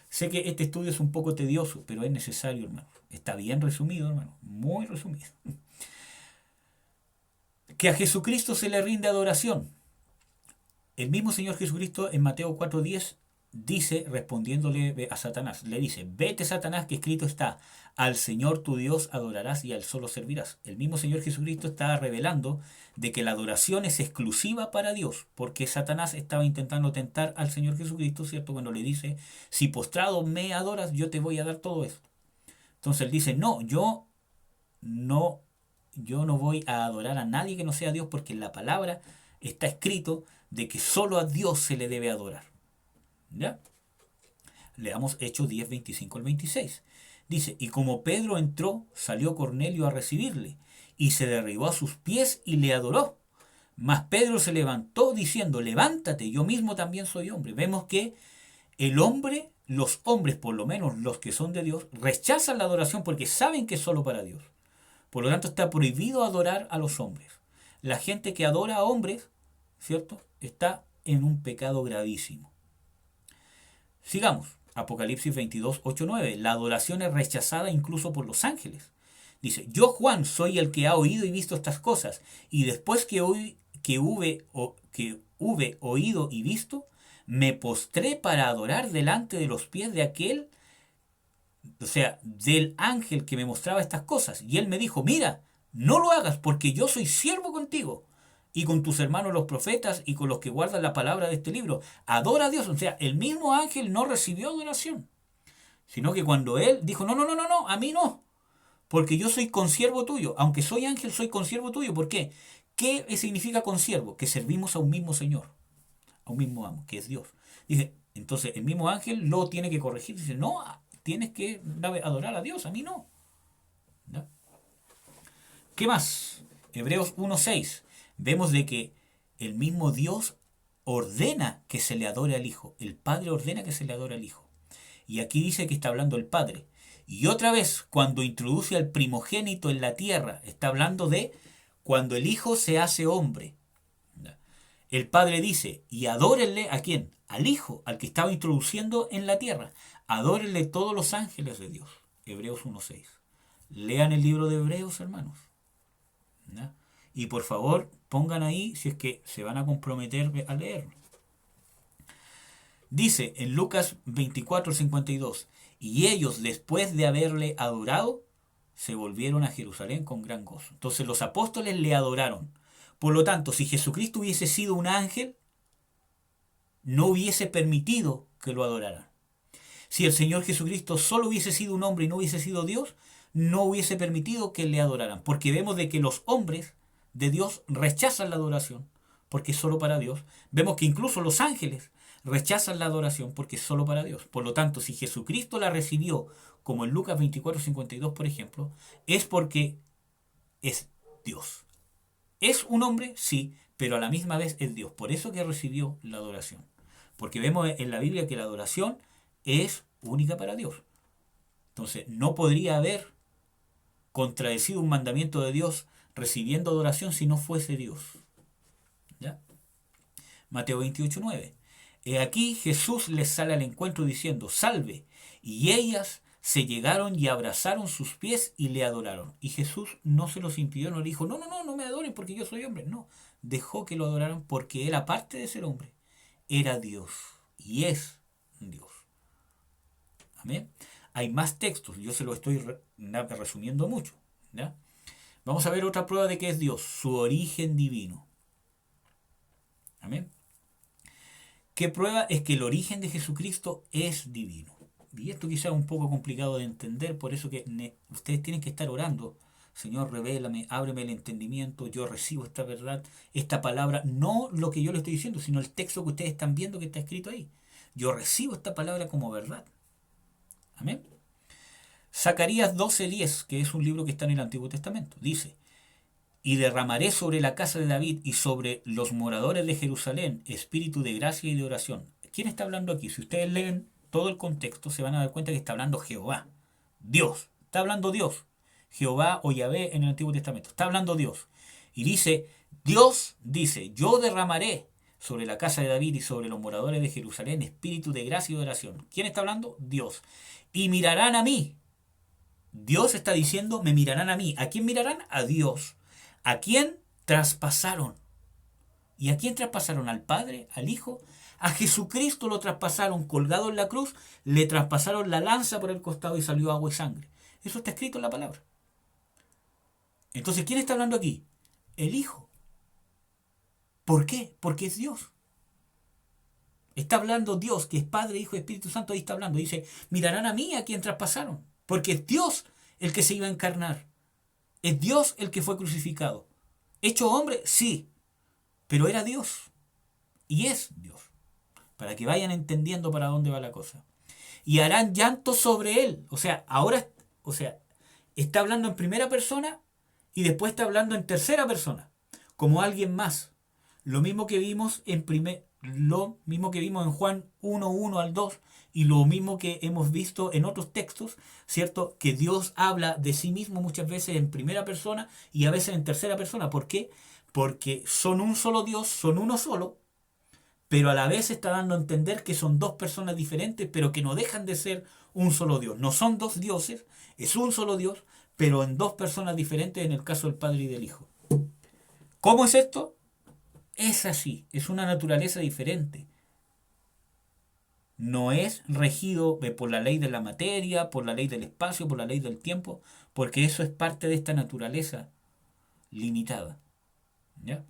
Sé que este estudio es un poco tedioso, pero es necesario, hermano. Está bien resumido, hermano. Muy resumido. Que a Jesucristo se le rinde adoración. El mismo Señor Jesucristo en Mateo 4:10 dice, respondiéndole a Satanás, le dice, vete Satanás, que escrito está, al Señor tu Dios adorarás y a Él solo servirás. El mismo Señor Jesucristo está revelando de que la adoración es exclusiva para Dios, porque Satanás estaba intentando tentar al Señor Jesucristo, ¿cierto? Cuando le dice, si postrado me adoras, yo te voy a dar todo esto. Entonces él dice, no, yo no voy a adorar a nadie que no sea Dios, porque en la palabra está escrito de que solo a Dios se le debe adorar. ¿Ya? Leamos Hechos 10, 25 al 26. Dice, y como Pedro entró, salió Cornelio a recibirle, y se derribó a sus pies y le adoró. Mas Pedro se levantó diciendo, levántate, yo mismo también soy hombre. Vemos que los hombres, por lo menos los que son de Dios, rechazan la adoración porque saben que es solo para Dios. Por lo tanto, está prohibido adorar a los hombres. La gente que adora a hombres, ¿cierto?, está en un pecado gravísimo. Sigamos. Apocalipsis 22, 8, 9. La adoración es rechazada incluso por los ángeles. Dice, yo Juan soy el que ha oído y visto estas cosas, y después que hube oído y visto, me postré para adorar delante de los pies de aquel, o sea, del ángel que me mostraba estas cosas. Y él me dijo, mira, no lo hagas porque yo soy siervo contigo y con tus hermanos los profetas y con los que guardan la palabra de este libro. Adora a Dios. O sea, el mismo ángel no recibió adoración, sino que cuando él dijo, no, a mí no, porque yo soy consiervo tuyo. Aunque soy ángel, soy consiervo tuyo. ¿Por qué? ¿Qué significa consiervo? Que servimos a un mismo Señor, a un mismo amo, que es Dios. Dice, entonces el mismo ángel lo tiene que corregir. Dice, no, tienes que adorar a Dios, a mí no. ¿Ya? ¿Qué más? Hebreos 1:6. Vemos de que el mismo Dios ordena que se le adore al Hijo. El Padre ordena que se le adore al Hijo. Y aquí dice que está hablando el Padre. Y otra vez, cuando introduce al primogénito en la tierra, está hablando de cuando el Hijo se hace hombre. El Padre dice, y adórenle ¿a quién? Al Hijo, al que estaba introduciendo en la tierra. Adórenle todos los ángeles de Dios. Hebreos 1:6. Lean el libro de Hebreos, hermanos. ¿Ya? Y por favor, pongan ahí si es que se van a comprometer a leerlo. Dice en Lucas 24:52, y ellos después de haberle adorado, se volvieron a Jerusalén con gran gozo. Entonces los apóstoles le adoraron. Por lo tanto, si Jesucristo hubiese sido un ángel, no hubiese permitido que lo adoraran. Si el Señor Jesucristo solo hubiese sido un hombre y no hubiese sido Dios, no hubiese permitido que le adoraran. Porque vemos de que los hombres de Dios rechazan la adoración porque es solo para Dios. Vemos que incluso los ángeles rechazan la adoración porque es solo para Dios. Por lo tanto, si Jesucristo la recibió, como en Lucas 24:52, por ejemplo, es porque es Dios. ¿Es un hombre? Sí, pero a la misma vez es Dios. Por eso que recibió la adoración. Porque vemos en la Biblia que la adoración es única para Dios. Entonces, no podría haber contradecido un mandamiento de Dios recibiendo adoración si no fuese Dios. ¿Ya? Mateo 28:9. He aquí Jesús les sale al encuentro diciendo, salve. Y ellas se llegaron y abrazaron sus pies y le adoraron. Y Jesús no se los impidió, no le dijo, no me adoren porque yo soy hombre. No, dejó que lo adoraran porque él, aparte de ser hombre, era Dios y es Dios. Amén. Hay más textos, yo se lo estoy resumiendo mucho. ¿Ya? Vamos a ver otra prueba de que es Dios, su origen divino. Amén. ¿Qué prueba? Es que el origen de Jesucristo es divino. Y esto quizá es un poco complicado de entender, por eso que ustedes tienen que estar orando. Señor, revélame, ábreme el entendimiento, yo recibo esta verdad, esta palabra, no lo que yo le estoy diciendo, sino el texto que ustedes están viendo que está escrito ahí. Yo recibo esta palabra como verdad. Amén. Zacarías 12:10, que es un libro que está en el Antiguo Testamento, dice, y derramaré sobre la casa de David y sobre los moradores de Jerusalén espíritu de gracia y de oración. ¿Quién está hablando aquí? Si ustedes leen todo el contexto, se van a dar cuenta que está hablando Jehová, Dios. Está hablando Dios. Jehová o Yahvé en el Antiguo Testamento. Está hablando Dios. Y dice, Dios dice, yo derramaré sobre la casa de David y sobre los moradores de Jerusalén espíritu de gracia y de oración. ¿Quién está hablando? Dios. Y mirarán a mí. Dios está diciendo, me mirarán a mí. ¿A quién mirarán? A Dios. ¿A quién traspasaron? ¿Y a quién traspasaron? ¿Al Padre? ¿Al Hijo? A Jesucristo lo traspasaron colgado en la cruz, le traspasaron la lanza por el costado y salió agua y sangre. Eso está escrito en la palabra. Entonces, ¿quién está hablando aquí? El Hijo. ¿Por qué? Porque es Dios. Está hablando Dios, que es Padre, Hijo y Espíritu Santo, ahí está hablando. Dice, mirarán a mí a quien traspasaron. Porque es Dios el que se iba a encarnar. Es Dios el que fue crucificado. ¿Hecho hombre? Sí. Pero era Dios. Y es Dios. Para que vayan entendiendo para dónde va la cosa. Y harán llanto sobre él. O sea, ahora, está hablando en primera persona y después está hablando en tercera persona. Como alguien más. Lo mismo que vimos en Juan 1:1 al 2 y lo mismo que hemos visto en otros textos, ¿cierto? Que Dios habla de sí mismo muchas veces en primera persona y a veces en tercera persona. ¿Por qué? Porque son un solo Dios, son uno solo, pero a la vez está dando a entender que son dos personas diferentes, pero que no dejan de ser un solo Dios. No son dos dioses, es un solo Dios, pero en dos personas diferentes en el caso del Padre y del Hijo. ¿Cómo es esto? Es así, es una naturaleza diferente. No es regido por la ley de la materia, por la ley del espacio, por la ley del tiempo, porque eso es parte de esta naturaleza limitada. ¿Ya?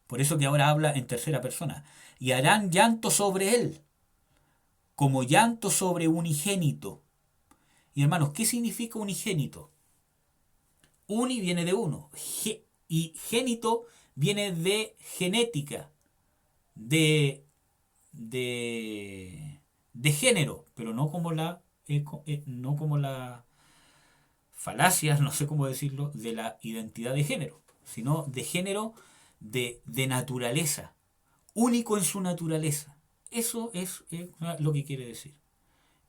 Por eso que ahora habla en tercera persona. Y harán llanto sobre él, como llanto sobre unigénito. Y hermanos, ¿qué significa unigénito? Uni viene de uno, y génito viene de genética, de, de género, pero no como no como la falacias, no sé cómo decirlo, de la identidad de género, sino de género de naturaleza, único en su naturaleza. Eso es lo que quiere decir.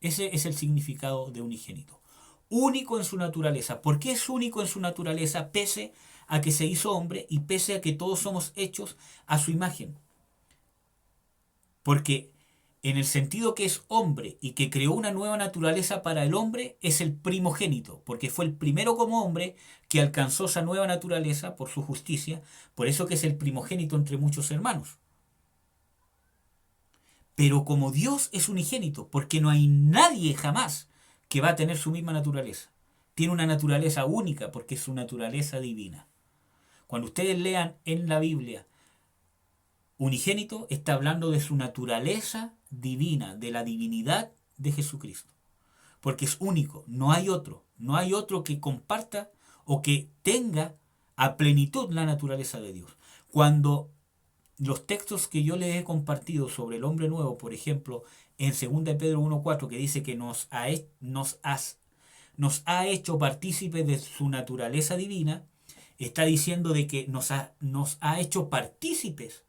Ese es el significado de unigénito. Único en su naturaleza. ¿Por qué es único en su naturaleza? Pese a que se hizo hombre y pese a que todos somos hechos a su imagen. Porque en el sentido que es hombre y que creó una nueva naturaleza para el hombre, es el primogénito, porque fue el primero como hombre que alcanzó esa nueva naturaleza por su justicia, por eso que es el primogénito entre muchos hermanos. Pero como Dios es unigénito, porque no hay nadie jamás que va a tener su misma naturaleza. Tiene una naturaleza única porque es su naturaleza divina. Cuando ustedes lean en la Biblia unigénito, está hablando de su naturaleza divina, de la divinidad de Jesucristo. Porque es único, no hay otro que comparta o que tenga a plenitud la naturaleza de Dios. Cuando los textos que yo les he compartido sobre el hombre nuevo, por ejemplo, en 2 de Pedro 1:4, que dice que nos ha hecho partícipes de su naturaleza divina, está diciendo de que nos ha hecho partícipes,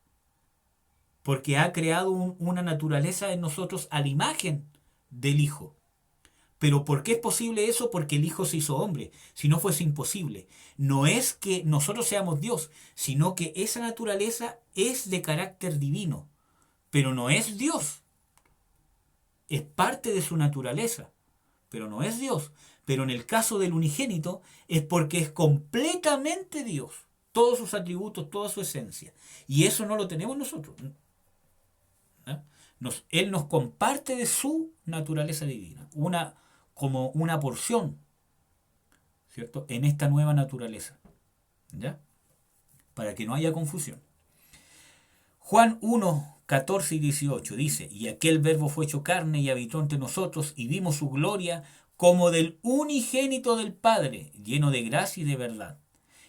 porque ha creado una naturaleza en nosotros a la imagen del Hijo. ¿Pero por qué es posible eso? Porque el Hijo se hizo hombre. Si no fuese imposible. No es que nosotros seamos Dios, sino que esa naturaleza es de carácter divino. Pero no es Dios. Es parte de su naturaleza. Pero no es Dios. Pero en el caso del unigénito es porque es completamente Dios. Todos sus atributos, toda su esencia. Y eso no lo tenemos nosotros. Él nos comparte de su naturaleza divina. Como una porción, ¿cierto? En esta nueva naturaleza. ¿Ya? Para que no haya confusión. Juan 1:14 y 18 dice, y aquel verbo fue hecho carne y habitó entre nosotros y vimos su gloria como del unigénito del Padre, lleno de gracia y de verdad.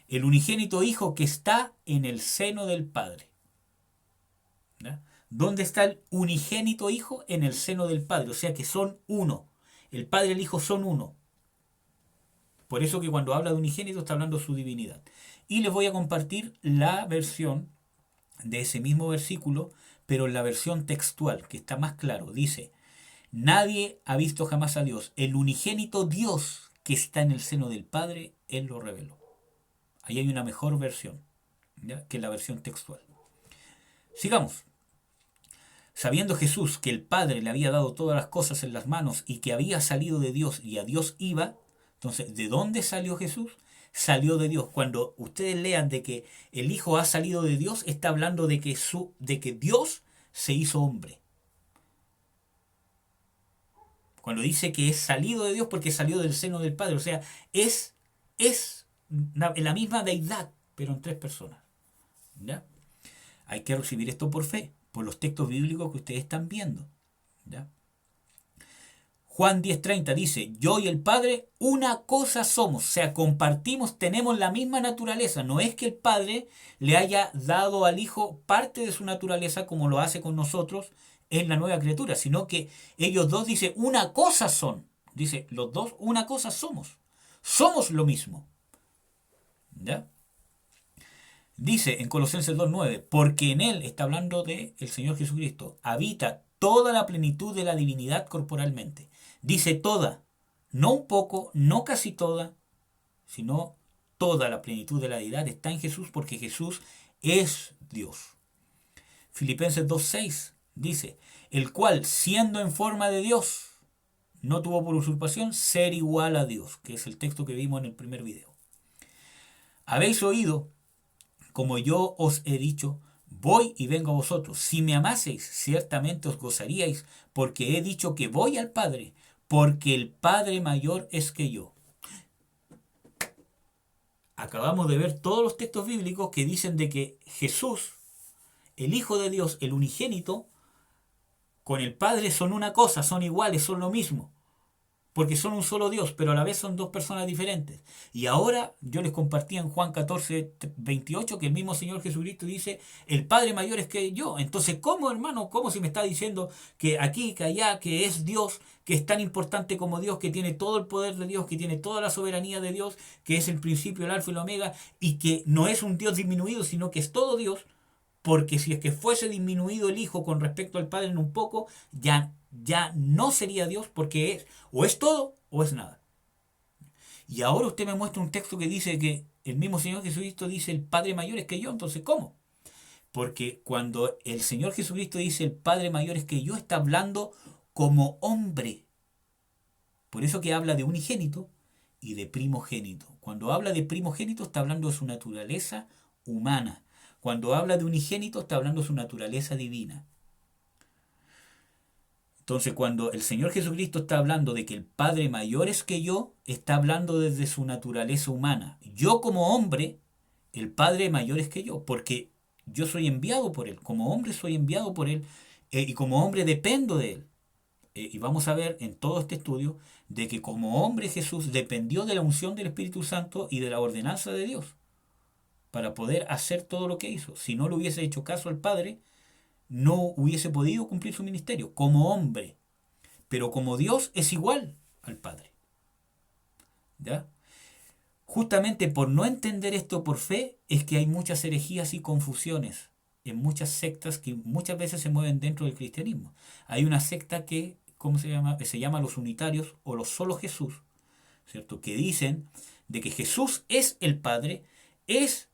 El unigénito Hijo que está en el seno del Padre. ¿Ya? ¿Dónde está el unigénito Hijo? En el seno del Padre, o sea que son uno. El Padre y el Hijo son uno. Por eso que cuando habla de unigénito está hablando de su divinidad. Y les voy a compartir la versión de ese mismo versículo, pero en la versión textual, que está más claro. Dice, nadie ha visto jamás a Dios. El unigénito Dios que está en el seno del Padre, Él lo reveló. Ahí hay una mejor versión, ¿ya?, que la versión textual. Sigamos. Sabiendo Jesús que el Padre le había dado todas las cosas en las manos y que había salido de Dios y a Dios iba, entonces, ¿de dónde salió Jesús? Salió de Dios. Cuando ustedes lean de que el Hijo ha salido de Dios, está hablando de que Dios se hizo hombre. Cuando dice que es salido de Dios porque salió del seno del Padre, o sea, es la misma deidad, pero en tres personas. ¿Ya? Hay que recibir esto por fe, por los textos bíblicos que ustedes están viendo. ¿Ya? Juan 10:30 dice, yo y el Padre una cosa somos, o sea, compartimos, tenemos la misma naturaleza. No es que el Padre le haya dado al Hijo parte de su naturaleza como lo hace con nosotros en la nueva criatura, sino que ellos dos, dice, una cosa son. Dice, los dos una cosa somos. Somos lo mismo. ¿Ya? Dice en Colosenses 2:9, porque en Él, está hablando del Señor Jesucristo, habita toda la plenitud de la divinidad corporalmente. Dice toda, no un poco, no casi toda, sino toda la plenitud de la deidad está en Jesús porque Jesús es Dios. Filipenses 2:6 dice, el cual siendo en forma de Dios, no tuvo por usurpación ser igual a Dios, que es el texto que vimos en el primer video. Habéis oído, como yo os he dicho, voy y vengo a vosotros. Si me amaseis, ciertamente os gozaríais, porque he dicho que voy al Padre, porque el Padre mayor es que yo. Acabamos de ver todos los textos bíblicos que dicen de que Jesús, el Hijo de Dios, el unigénito, con el Padre son una cosa, son iguales, son lo mismo. Porque son un solo Dios, pero a la vez son dos personas diferentes. Y ahora yo les compartía en Juan 14:28 que el mismo Señor Jesucristo dice, el Padre mayor es que yo. Entonces, ¿cómo, hermano? ¿Cómo si me está diciendo que aquí, que allá, que es Dios, que es tan importante como Dios, que tiene todo el poder de Dios, que tiene toda la soberanía de Dios, que es el principio, el alfa y el omega, y que no es un Dios disminuido, sino que es todo Dios? Porque si es que fuese disminuido el Hijo con respecto al Padre en un poco, ya no sería Dios, porque o es todo o es nada. Y ahora usted me muestra un texto que dice que el mismo Señor Jesucristo dice el Padre mayor es que yo. Entonces, ¿cómo? Porque cuando el Señor Jesucristo dice el Padre mayor es que yo, está hablando como hombre. Por eso que habla de unigénito y de primogénito. Cuando habla de primogénito está hablando de su naturaleza humana. Cuando habla de unigénito está hablando de su naturaleza divina. Entonces, cuando el Señor Jesucristo está hablando de que el Padre mayor es que yo, está hablando desde su naturaleza humana. Yo como hombre, el Padre mayor es que yo, porque yo soy enviado por Él. Como hombre soy enviado por Él y como hombre dependo de Él. Y vamos a ver en todo este estudio de que como hombre Jesús dependió de la unción del Espíritu Santo y de la ordenanza de Dios para poder hacer todo lo que hizo. Si no le hubiese hecho caso al Padre, no hubiese podido cumplir su ministerio como hombre, pero como Dios es igual al Padre. ¿Ya? Justamente por no entender esto por fe es que hay muchas herejías y confusiones en muchas sectas que muchas veces se mueven dentro del cristianismo. Hay una secta que, ¿cómo se llama? Se llama los unitarios o los solo Jesús, ¿cierto? Que dicen de que Jesús es el Padre, es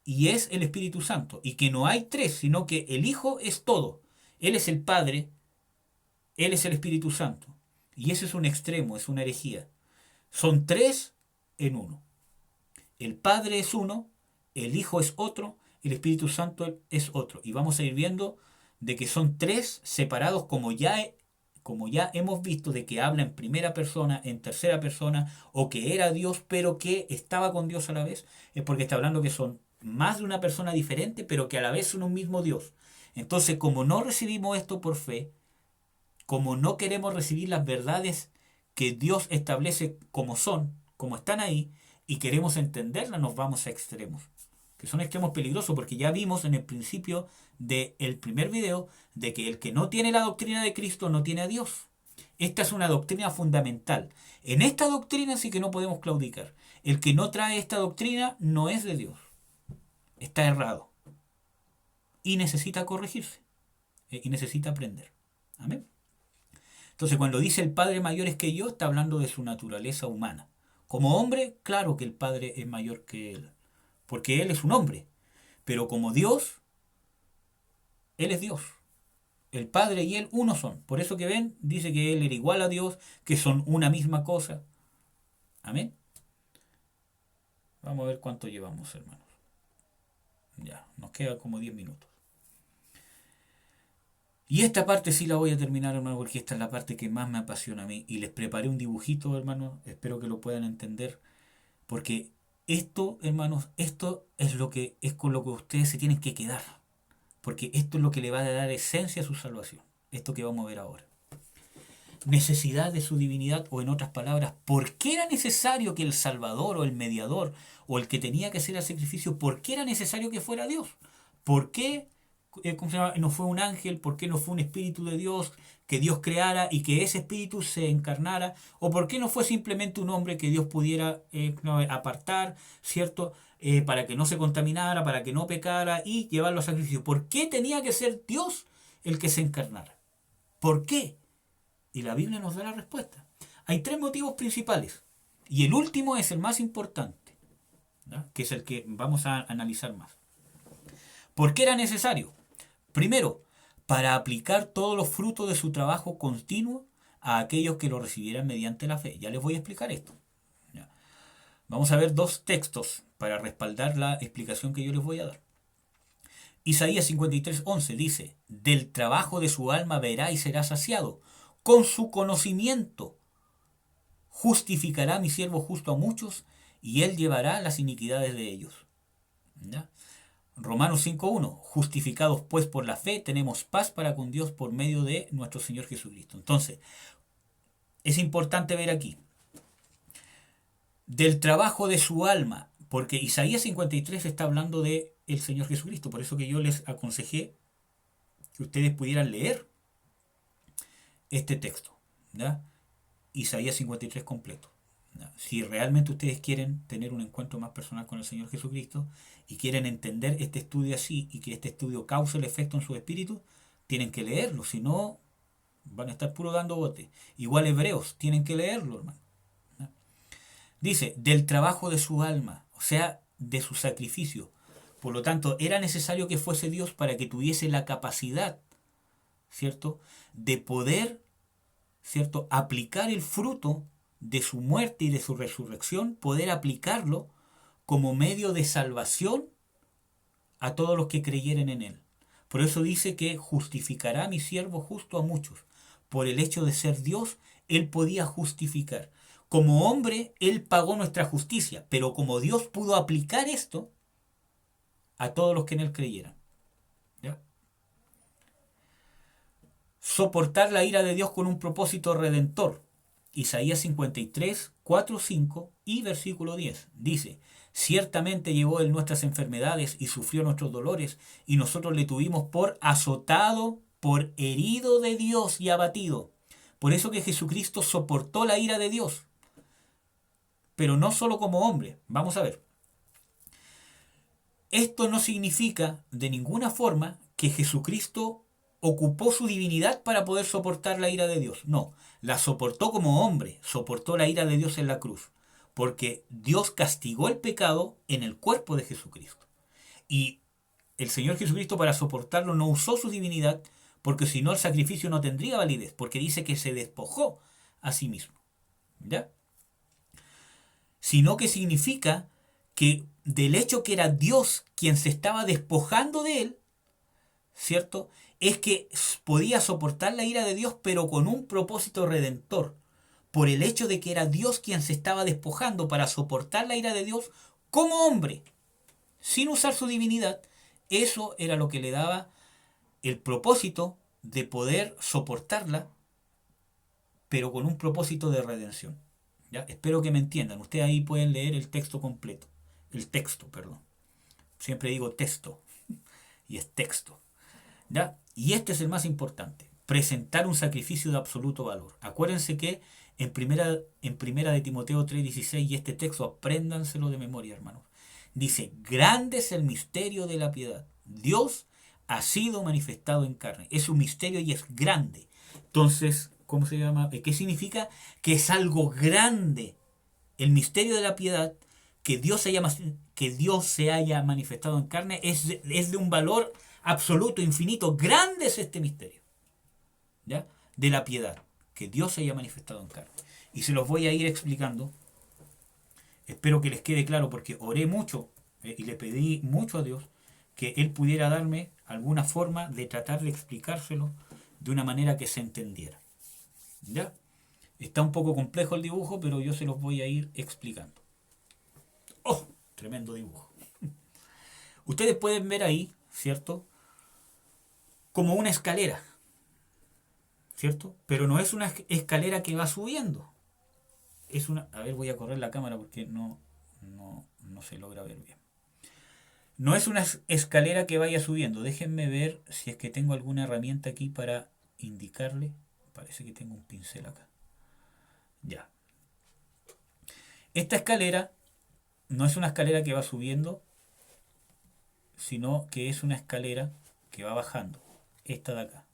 el Espíritu Santo, y que no hay tres, sino que el Hijo es todo. Él es el Padre, Él es el Espíritu Santo. Y ese es un extremo, es una herejía. Son tres en uno. El Padre es uno, el Hijo es otro, el Espíritu Santo es otro. Y vamos a ir viendo de que son tres separados como ya hemos visto, de que habla en primera persona, en tercera persona, o que era Dios pero que estaba con Dios a la vez. Es porque está hablando que son más de una persona diferente, pero que a la vez son un mismo Dios. Entonces, como no recibimos esto por fe, como no queremos recibir las verdades que Dios establece como son, como están ahí, y queremos entenderlas, nos vamos a extremos. Que son extremos peligrosos, porque ya vimos en el principio del primer video de que el que no tiene la doctrina de Cristo no tiene a Dios. Esta es una doctrina fundamental. En esta doctrina sí que no podemos claudicar. El que no trae esta doctrina no es de Dios. Está errado. Y necesita corregirse. Y necesita aprender. Amén. Entonces, cuando dice el Padre mayor es que yo, está hablando de su naturaleza humana. Como hombre, claro que el Padre es mayor que él. Porque él es un hombre. Pero como Dios, él es Dios. El Padre y Él uno son. Por eso que ven, dice que Él era igual a Dios, que son una misma cosa. Amén. Vamos a ver cuánto llevamos, hermanos. Ya, nos queda como 10 minutos. Y esta parte sí la voy a terminar, hermano, porque esta es la parte que más me apasiona a mí. Y les preparé un dibujito, hermanos, espero que lo puedan entender. Porque esto, hermanos, esto es lo que es con lo que ustedes se tienen que quedar. Porque esto es lo que le va a dar esencia a su salvación. Esto que vamos a ver ahora. Necesidad de su divinidad, o en otras palabras, ¿por qué era necesario que el Salvador o el mediador o el que tenía que hacer el sacrificio, por qué era necesario que fuera Dios? ¿Por qué ¿cómo se llama? No fue un ángel? ¿Por qué no fue un espíritu de Dios que Dios creara y que ese espíritu se encarnara? ¿O por qué no fue simplemente un hombre que Dios pudiera apartar, ¿cierto? Para que no se contaminara, para que no pecara y llevarlo a sacrificio. ¿Por qué tenía que ser Dios el que se encarnara? ¿Por qué? Y la Biblia nos da la respuesta. Hay tres motivos principales. Y el último es el más importante, ¿no? Que es el que vamos a analizar más. ¿Por qué era necesario? Primero, para aplicar todos los frutos de su trabajo continuo a aquellos que lo recibieran mediante la fe. Ya les voy a explicar esto. ¿Ya? Vamos a ver dos textos para respaldar la explicación que yo les voy a dar. Isaías 53:11 dice: del trabajo de su alma verá y será saciado. Con su conocimiento justificará mi siervo justo a muchos, y él llevará las iniquidades de ellos. ¿Ya? Romanos 5:1: justificados pues por la fe, tenemos paz para con Dios por medio de nuestro Señor Jesucristo. Entonces, es importante ver aquí, del trabajo de su alma, porque Isaías 53 está hablando de el Señor Jesucristo. Por eso que yo les aconsejé que ustedes pudieran leer este texto, ¿ya? Isaías 53 completo. ¿Ya? Si realmente ustedes quieren tener un encuentro más personal con el Señor Jesucristo y quieren entender este estudio así y que este estudio cause el efecto en su espíritu, tienen que leerlo, si no van a estar puro dando bote. Igual Hebreos, tienen que leerlo, hermano. ¿Ya? Dice, del trabajo de su alma, o sea, de su sacrificio. Por lo tanto, era necesario que fuese Dios para que tuviese la capacidad, ¿cierto?, de poder, ¿cierto?, aplicar el fruto de su muerte y de su resurrección, poder aplicarlo como medio de salvación a todos los que creyeren en él. Por eso dice que justificará a mi siervo justo a muchos. Por el hecho de ser Dios, él podía justificar. Como hombre, él pagó nuestra justicia, pero como Dios pudo aplicar esto a todos los que en él creyeran. ¿Ya? Soportar la ira de Dios con un propósito redentor. Isaías 53, 4, 5 y versículo 10. Dice: ciertamente llevó él nuestras enfermedades y sufrió nuestros dolores, y nosotros le tuvimos por azotado, por herido de Dios y abatido. Por eso que Jesucristo soportó la ira de Dios. Pero no solo como hombre. Vamos a ver. Esto no significa de ninguna forma que Jesucristo ocupó su divinidad para poder soportar la ira de Dios. No, la soportó como hombre, soportó la ira de Dios en la cruz, porque Dios castigó el pecado en el cuerpo de Jesucristo. Y el Señor Jesucristo, para soportarlo, no usó su divinidad, porque si no el sacrificio no tendría validez, porque dice que se despojó a sí mismo. ¿Ya? Sino que significa que del hecho que era Dios quien se estaba despojando de él, ¿cierto?, es que podía soportar la ira de Dios, pero con un propósito redentor. Por el hecho de que era Dios quien se estaba despojando para soportar la ira de Dios como hombre, sin usar su divinidad, eso era lo que le daba el propósito de poder soportarla, pero con un propósito de redención. ¿Ya? Espero que me entiendan. Ustedes ahí pueden leer el texto completo. El texto, perdón. Siempre digo texto. Y es texto. ¿Ya? Y este es el más importante. presentar un sacrificio de absoluto valor. Acuérdense que en primera de Timoteo 3:16, y este texto apréndanselo de memoria, hermanos, dice: grande es el misterio de la piedad. Dios ha sido manifestado en carne. Es un misterio y es grande. Entonces, ¿cómo se llama? ¿Qué significa? Que es algo grande. El misterio de la piedad, que Dios se haya manifestado en carne, es de un valor absoluto, infinito. Grande es este misterio, ¿ya? De la piedad, que Dios se haya manifestado en carne. Y se los voy a ir explicando. Espero que les quede claro, porque oré mucho y le pedí mucho a Dios que Él pudiera darme alguna forma de tratar de explicárselo de una manera que se entendiera. ¿Ya? Está un poco complejo el dibujo, pero yo se los voy a ir explicando. ¡Oh! Tremendo dibujo. Ustedes pueden ver ahí, ¿cierto? Como una escalera, ¿cierto? Pero no es una escalera que va subiendo. Es una... A ver, voy a correr la cámara porque no se logra ver bien. No es una escalera que vaya subiendo. Déjenme ver si es que tengo alguna herramienta aquí para indicarle. Parece que tengo un pincel acá. Ya. Esta escalera no es una escalera que va subiendo, sino que es una escalera que va bajando. Esta de acá.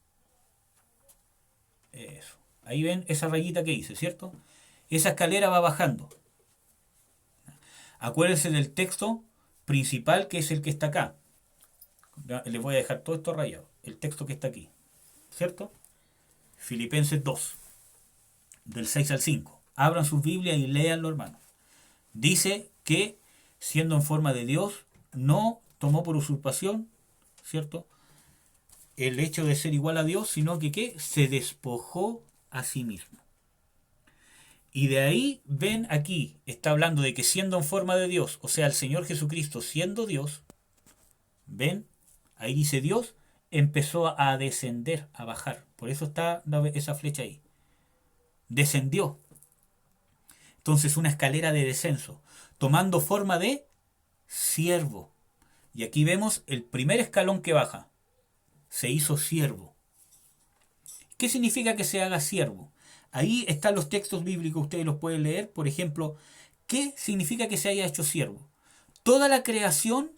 Eso. Ahí ven esa rayita que hice, ¿cierto? Esa escalera va bajando. Acuérdense del texto principal, que es el que está acá. Les voy a dejar todo esto rayado. El texto que está aquí, ¿cierto? Filipenses 2, del 6 al 5. Abran sus Biblias y léanlo, hermanos. Dice que, siendo en forma de Dios, no tomó por usurpación, ¿cierto?, el hecho de ser igual a Dios, sino que ¿qué? Se despojó a sí mismo. Y de ahí ven aquí, está hablando de que siendo en forma de Dios, o sea, el Señor Jesucristo siendo Dios, ven, ahí dice Dios, empezó a descender, a bajar. Por eso está esa flecha ahí. Descendió. Entonces una escalera de descenso, tomando forma de siervo. Y aquí vemos el primer escalón que baja. Se hizo siervo. ¿Qué significa que se haga siervo? Ahí están los textos bíblicos, ustedes los pueden leer. Por ejemplo, ¿qué significa que se haya hecho siervo? Toda la creación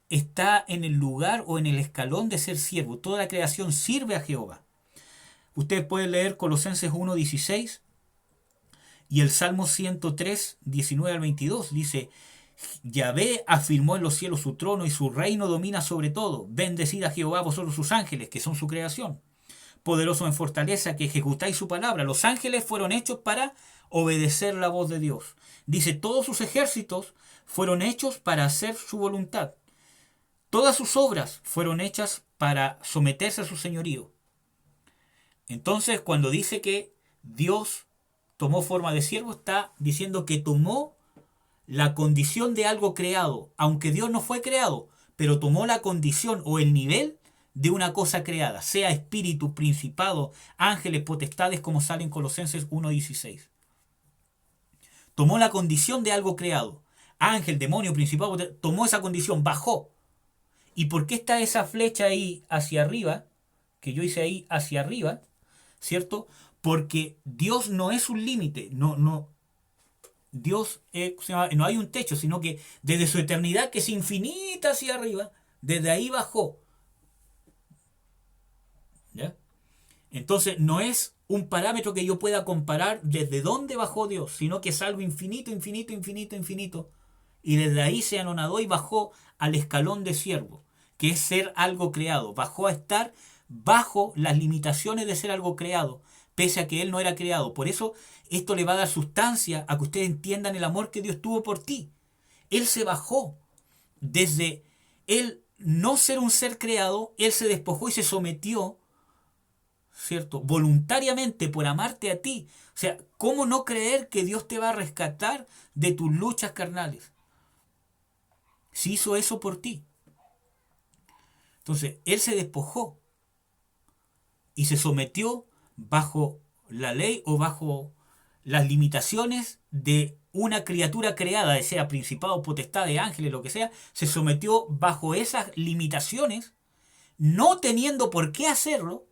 está en el lugar o en el escalón de ser siervo. Toda la creación sirve a Jehová. Ustedes pueden leer Colosenses 1:16 y el Salmo 103, 19 al 22. Dice: Yahvé afirmó en los cielos su trono y su reino domina sobre todo. Bendecid a Jehová vosotros sus ángeles, que son su creación. Poderoso en fortaleza, que ejecutáis su palabra. Los ángeles fueron hechos para obedecer la voz de Dios. Dice: todos sus ejércitos fueron hechos para hacer su voluntad. Todas sus obras fueron hechas para someterse a su señorío. Entonces, cuando dice que Dios tomó forma de siervo, está diciendo que tomó la condición de algo creado, aunque Dios no fue creado, pero tomó la condición o el nivel de una cosa creada, sea espíritu, principado, ángeles, potestades, como sale en Colosenses 1:16. Tomó la condición de algo creado, ángel, demonio, principado, tomó esa condición, bajó. ¿Y por qué está esa flecha ahí hacia arriba, que yo hice ahí hacia arriba, ¿cierto? Porque Dios no es un límite, Dios no hay un techo, sino que desde su eternidad, que es infinita hacia arriba, desde ahí bajó. ¿Ya? Entonces no es un parámetro que yo pueda comparar desde dónde bajó Dios, sino que es algo infinito, infinito, infinito, infinito. Y desde ahí se anonadó y bajó al escalón de siervo, que es ser algo creado. Bajó a estar bajo las limitaciones de ser algo creado, pese a que Él no era creado. Por eso esto le va a dar sustancia a que ustedes entiendan el amor que Dios tuvo por ti. Él se bajó. Desde Él no ser un ser creado, Él se despojó y se sometió, ¿cierto?, voluntariamente por amarte a ti. O sea, ¿cómo no creer que Dios te va a rescatar de tus luchas carnales? Si hizo eso por ti. Entonces, Él se despojó y se sometió bajo la ley o bajo las limitaciones de una criatura creada, sea principado, potestad, de ángeles, lo que sea. Se sometió bajo esas limitaciones, no teniendo por qué hacerlo,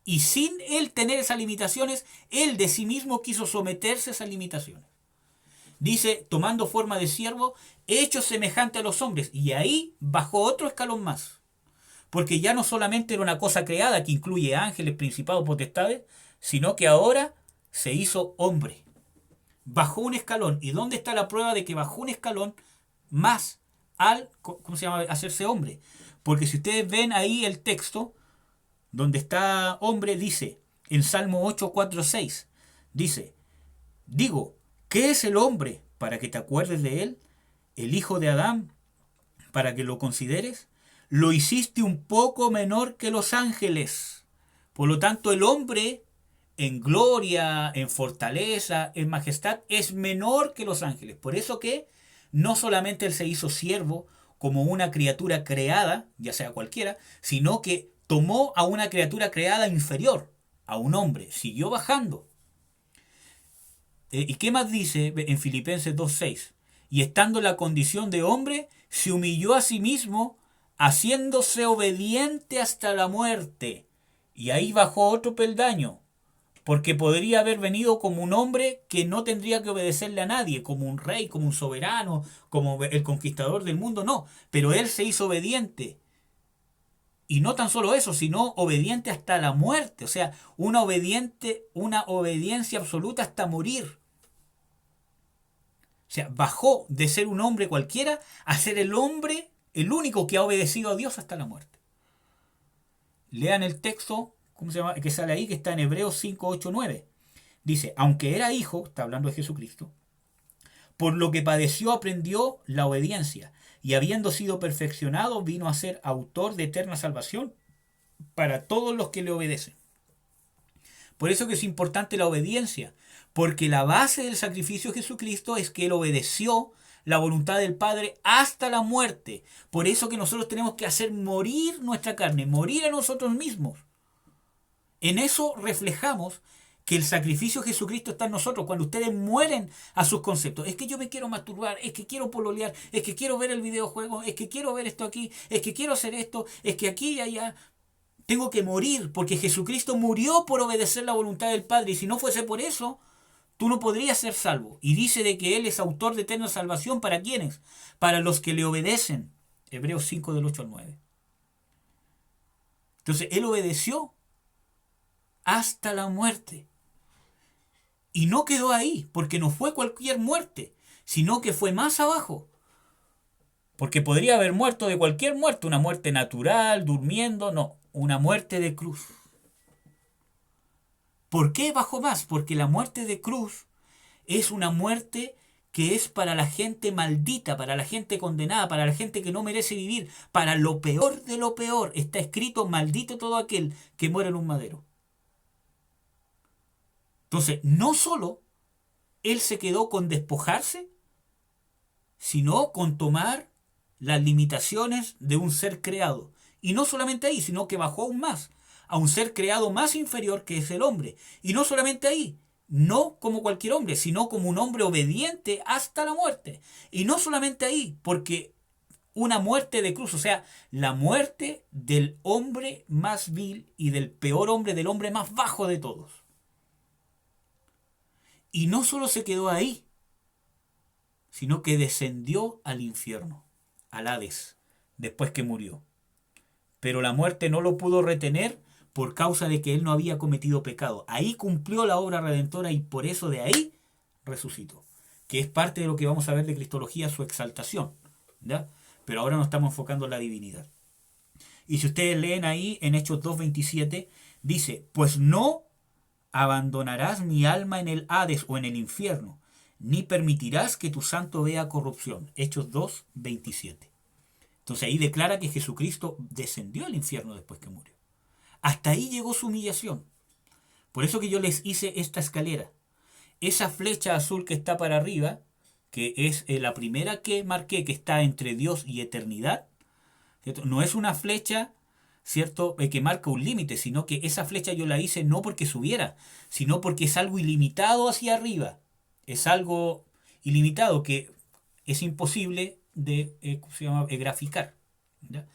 Y sin él tener esas limitaciones, él de sí mismo quiso someterse a esas limitaciones. Dice, tomando forma de siervo, hecho semejante a los hombres. Y ahí bajó otro escalón más. Porque ya no solamente era una cosa creada que incluye ángeles, principados, potestades, sino que ahora se hizo hombre. Bajó un escalón. ¿Y dónde está la prueba de que bajó un escalón más al, ¿cómo se llama?, hacerse hombre? Porque si ustedes ven ahí el texto, donde está hombre, dice, en Salmo 8, 4, 6, dice, digo, ¿qué es el hombre para que te acuerdes de él? ¿El hijo de Adán para que lo consideres? Lo hiciste un poco menor que los ángeles. Por lo tanto, el hombre en gloria, en fortaleza, en majestad, es menor que los ángeles. Por eso que no solamente él se hizo siervo como una criatura creada, ya sea cualquiera, sino que tomó a una criatura creada inferior, a un hombre, siguió bajando. ¿Y qué más dice en Filipenses 2:6? Y estando en la condición de hombre, se humilló a sí mismo, haciéndose obediente hasta la muerte. Y ahí bajó otro peldaño, porque podría haber venido como un hombre que no tendría que obedecerle a nadie, como un rey, como un soberano, como el conquistador del mundo, no. Pero él se hizo obediente. Y no tan solo eso, sino obediente hasta la muerte. O sea, una obediencia absoluta hasta morir. O sea, bajó de ser un hombre cualquiera a ser el hombre, el único que ha obedecido a Dios hasta la muerte. Lean el texto, ¿cómo se llama?, que sale ahí, que está en Hebreos 5, 8, 9. Dice, aunque era hijo, está hablando de Jesucristo, por lo que padeció aprendió la obediencia, y habiendo sido perfeccionado vino a ser autor de eterna salvación para todos los que le obedecen. Por eso que es importante la obediencia, porque la base del sacrificio de Jesucristo es que él obedeció la voluntad del Padre hasta la muerte. Por eso que nosotros tenemos que hacer morir nuestra carne, morir a nosotros mismos. En eso reflejamos que el sacrificio de Jesucristo está en nosotros. Cuando ustedes mueren a sus conceptos, es que yo me quiero masturbar, es que quiero pololear, es que quiero ver el videojuego, es que quiero ver esto aquí, es que quiero hacer esto, es que aquí y allá. Tengo que morir porque Jesucristo murió por obedecer la voluntad del Padre. Y si no fuese por eso, tú no podrías ser salvo. Y dice de que Él es autor de eterna salvación. ¿Para quiénes? Para los que le obedecen. Hebreos 5 del 8 al 9. Entonces, Él obedeció hasta la muerte. Y no quedó ahí, porque no fue cualquier muerte, sino que fue más abajo. Porque podría haber muerto de cualquier muerte, una muerte natural, durmiendo, no, una muerte de cruz. ¿Por qué bajó más? Porque la muerte de cruz es una muerte que es para la gente maldita, para la gente condenada, para la gente que no merece vivir, para lo peor de lo peor. Está escrito, maldito todo aquel que muere en un madero. Entonces, no solo él se quedó con despojarse, sino con tomar las limitaciones de un ser creado. Y no solamente ahí, sino que bajó aún más, a un ser creado más inferior que es el hombre. Y no solamente ahí, no como cualquier hombre, sino como un hombre obediente hasta la muerte. Y no solamente ahí, porque una muerte de cruz, o sea, la muerte del hombre más vil y del peor hombre, del hombre más bajo de todos. Y no solo se quedó ahí, sino que descendió al infierno, al Hades, después que murió. Pero la muerte no lo pudo retener por causa de que él no había cometido pecado. Ahí cumplió la obra redentora y por eso de ahí resucitó. Que es parte de lo que vamos a ver de Cristología, su exaltación. ¿Ya? Pero ahora nos estamos enfocando en la divinidad. Y si ustedes leen ahí en Hechos 2:27, dice, pues no abandonarás mi alma en el Hades o en el infierno, ni permitirás que tu santo vea corrupción. Hechos 2:27. Entonces ahí declara que Jesucristo descendió al infierno después que murió. Hasta ahí llegó su humillación. Por eso que yo les hice esta escalera. Esa flecha azul que está para arriba, que es la primera que marqué, que está entre Dios y eternidad, ¿cierto? No es una flecha, ¿cierto?, que marca un límite, sino que esa flecha yo la hice no porque subiera, sino porque es algo ilimitado hacia arriba. Es algo ilimitado que es imposible de graficar. ¿Ya?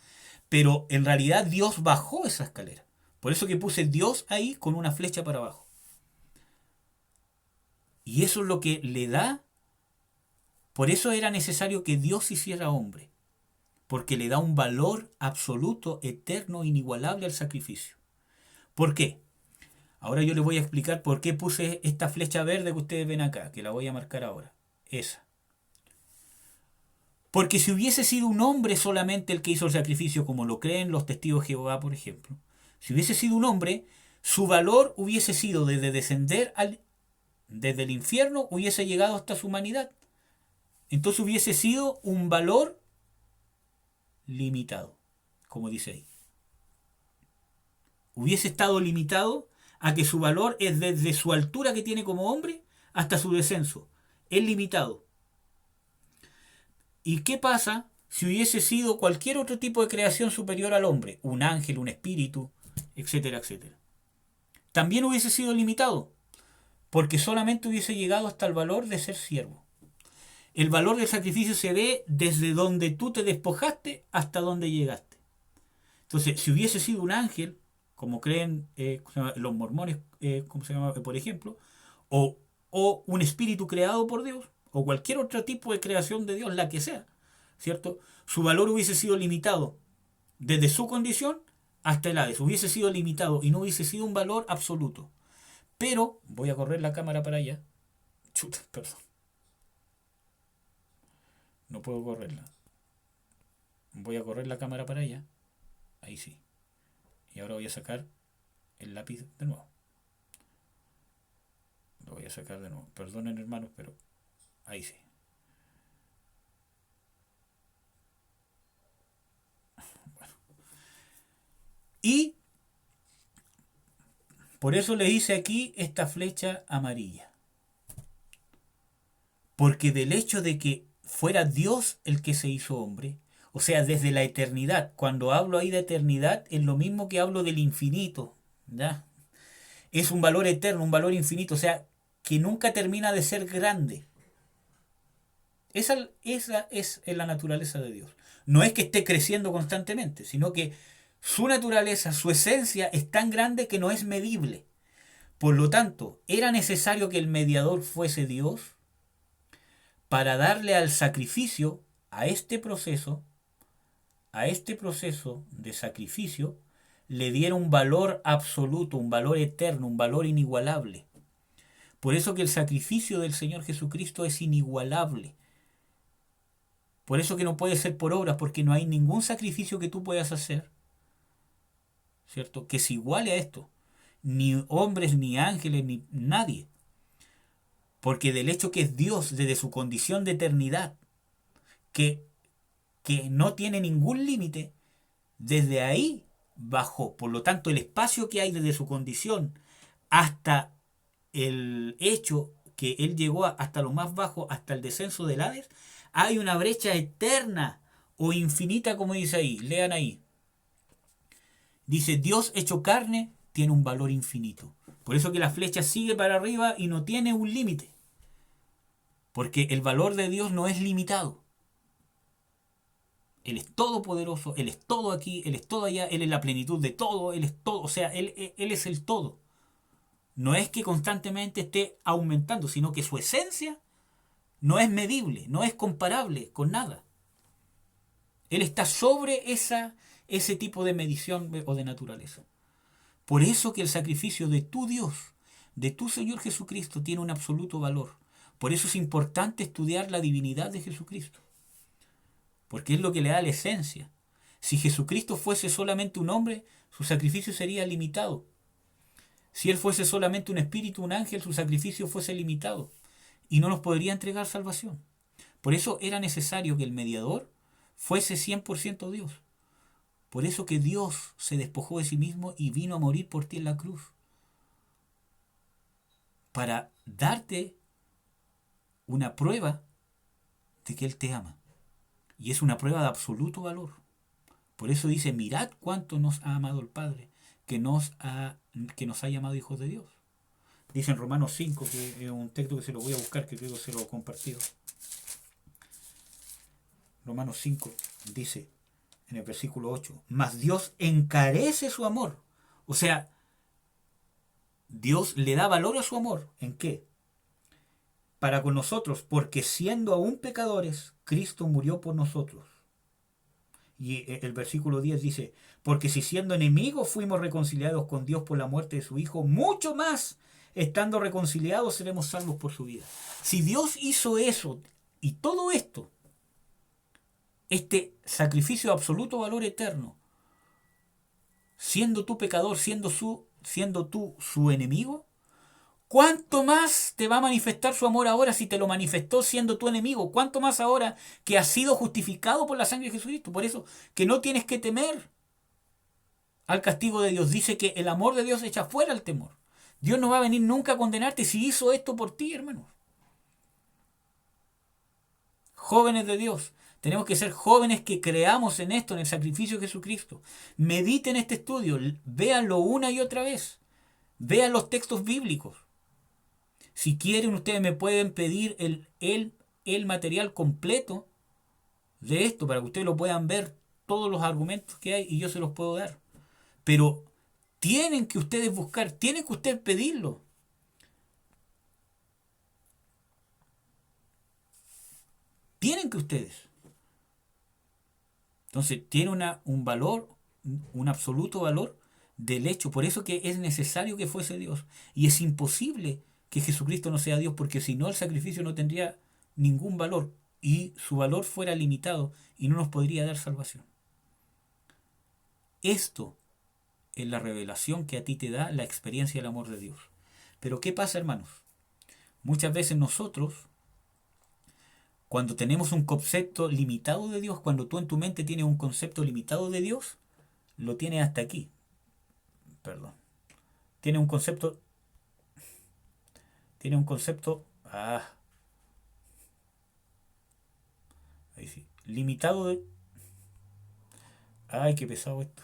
Pero en realidad Dios bajó esa escalera. Por eso que puse Dios ahí con una flecha para abajo. Y eso es lo que le da. Por eso era necesario que Dios se hiciera hombre. Porque le da un valor absoluto, eterno, inigualable al sacrificio. ¿Por qué? Ahora yo les voy a explicar por qué puse esta flecha verde que ustedes ven acá, que la voy a marcar ahora. Esa. Porque si hubiese sido un hombre solamente el que hizo el sacrificio, como lo creen los testigos de Jehová, por ejemplo, si hubiese sido un hombre, su valor hubiese sido desde descender desde el infierno, hubiese llegado hasta su humanidad. Entonces hubiese sido un valor limitado, como dice ahí. Hubiese estado limitado a que su valor es desde su altura que tiene como hombre hasta su descenso. Es limitado. ¿Y qué pasa si hubiese sido cualquier otro tipo de creación superior al hombre? Un ángel, un espíritu, etcétera, etcétera. También hubiese sido limitado, porque solamente hubiese llegado hasta el valor de ser siervo. El valor del sacrificio se ve desde donde tú te despojaste hasta donde llegaste. Entonces, si hubiese sido un ángel, como creen los mormones, ¿cómo se llama? Por ejemplo, o un espíritu creado por Dios, o cualquier otro tipo de creación de Dios, la que sea, ¿cierto? Su valor hubiese sido limitado desde su condición hasta el Hades, hubiese sido limitado y no hubiese sido un valor absoluto. Pero, voy a correr la cámara para allá. Chuta, perdón. No puedo correrla. Voy a correr la cámara para allá. Ahí sí. Y ahora voy a sacar el lápiz de nuevo. Lo voy a sacar de nuevo. Perdonen, hermanos, pero ahí sí. Bueno. Y por eso le hice aquí esta flecha amarilla. Porque del hecho de que fuera Dios el que se hizo hombre, o sea, desde la eternidad, cuando hablo ahí de eternidad, es lo mismo que hablo del infinito, ¿ya? Es un valor eterno, un valor infinito, o sea, que nunca termina de ser grande. Esa es la naturaleza de Dios. No es que esté creciendo constantemente, sino que su naturaleza, su esencia es tan grande que no es medible. Por lo tanto, era necesario que el mediador fuese Dios para darle al sacrificio, a este proceso de sacrificio, le diera un valor absoluto, un valor eterno, un valor inigualable. Por eso que el sacrificio del Señor Jesucristo es inigualable. Por eso que no puede ser por obras, porque no hay ningún sacrificio que tú puedas hacer, ¿cierto?, que se iguale a esto. Ni hombres, ni ángeles, ni nadie. Porque del hecho que es Dios, desde su condición de eternidad, que no tiene ningún límite, desde ahí bajó. Por lo tanto, el espacio que hay desde su condición hasta el hecho que Él llegó hasta lo más bajo, hasta el descenso del Hades, hay una brecha eterna o infinita, como dice ahí. Lean ahí. Dice, Dios hecho carne tiene un valor infinito. Por eso que la flecha sigue para arriba y no tiene un límite. Porque el valor de Dios no es limitado. Él es todopoderoso, Él es todo aquí, Él es todo allá, Él es la plenitud de todo, Él es todo, o sea, Él es el todo. No es que constantemente esté aumentando, sino que su esencia no es medible, no es comparable con nada. Él está sobre ese tipo de medición o de naturaleza. Por eso que el sacrificio de tu Dios, de tu Señor Jesucristo, tiene un absoluto valor. Por eso es importante estudiar la divinidad de Jesucristo. Porque es lo que le da la esencia. Si Jesucristo fuese solamente un hombre, su sacrificio sería limitado. Si Él fuese solamente un espíritu, un ángel, su sacrificio fuese limitado. Y no nos podría entregar salvación. Por eso era necesario que el mediador fuese 100% Dios. Por eso que Dios se despojó de sí mismo y vino a morir por ti en la cruz. Para darte una prueba de que Él te ama. Y es una prueba de absoluto valor. Por eso dice, mirad cuánto nos ha amado el Padre, que nos ha llamado hijos de Dios. Dice en Romanos 5, que es un texto que se lo voy a buscar, que creo que se lo he compartido. Romanos 5 dice, en el versículo 8, mas Dios encarece su amor O sea, Dios le da valor a su amor. ¿En qué? Para con nosotros, porque siendo aún pecadores, Cristo murió por nosotros. Y el versículo 10 dice, porque si siendo enemigos fuimos reconciliados con Dios por la muerte de su Hijo, mucho más, estando reconciliados, seremos salvos por su vida. Si Dios hizo eso y todo esto, este sacrificio de absoluto valor eterno, siendo tú pecador, siendo tú su enemigo, ¿cuánto más te va a manifestar su amor ahora si te lo manifestó siendo tu enemigo? ¿Cuánto más ahora que has sido justificado por la sangre de Jesucristo? Por eso que no tienes que temer al castigo de Dios. Dice que el amor de Dios echa fuera el temor. Dios no va a venir nunca a condenarte si hizo esto por ti, hermanos. Jóvenes de Dios, tenemos que ser jóvenes que creamos en esto, en el sacrificio de Jesucristo. Mediten este estudio, véanlo una y otra vez. Vean los textos bíblicos. Si quieren, ustedes me pueden pedir el material completo de esto para que ustedes lo puedan ver, todos los argumentos que hay y yo se los puedo dar. Pero tienen que ustedes buscar, tienen que ustedes pedirlo. Tienen que ustedes. Entonces, tiene un valor, un absoluto valor del hecho. Por eso que es necesario que fuese Dios. Y es imposible que Jesucristo no sea Dios, porque si no el sacrificio no tendría ningún valor y su valor fuera limitado y no nos podría dar salvación. Esto es la revelación que a ti te da la experiencia del amor de Dios. Pero ¿qué pasa, hermanos? Muchas veces nosotros, cuando tenemos un concepto limitado de Dios, cuando tú en tu mente tienes un concepto limitado de Dios, lo tienes hasta aquí. Perdón. Tiene un concepto. Tiene un concepto. Ahí sí. Limitado de. Ay, qué pesado esto.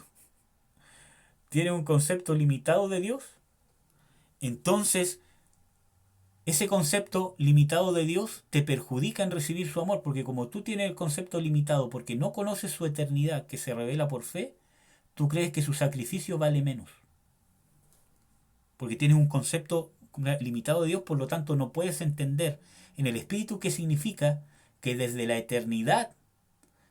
Tiene un concepto limitado de Dios. Entonces, ese concepto limitado de Dios te perjudica en recibir su amor, porque como tú tienes el concepto limitado, porque no conoces su eternidad que se revela por fe, tú crees que su sacrificio vale menos. Porque tienes un concepto limitado de Dios, por lo tanto no puedes entender en el Espíritu qué significa que desde la eternidad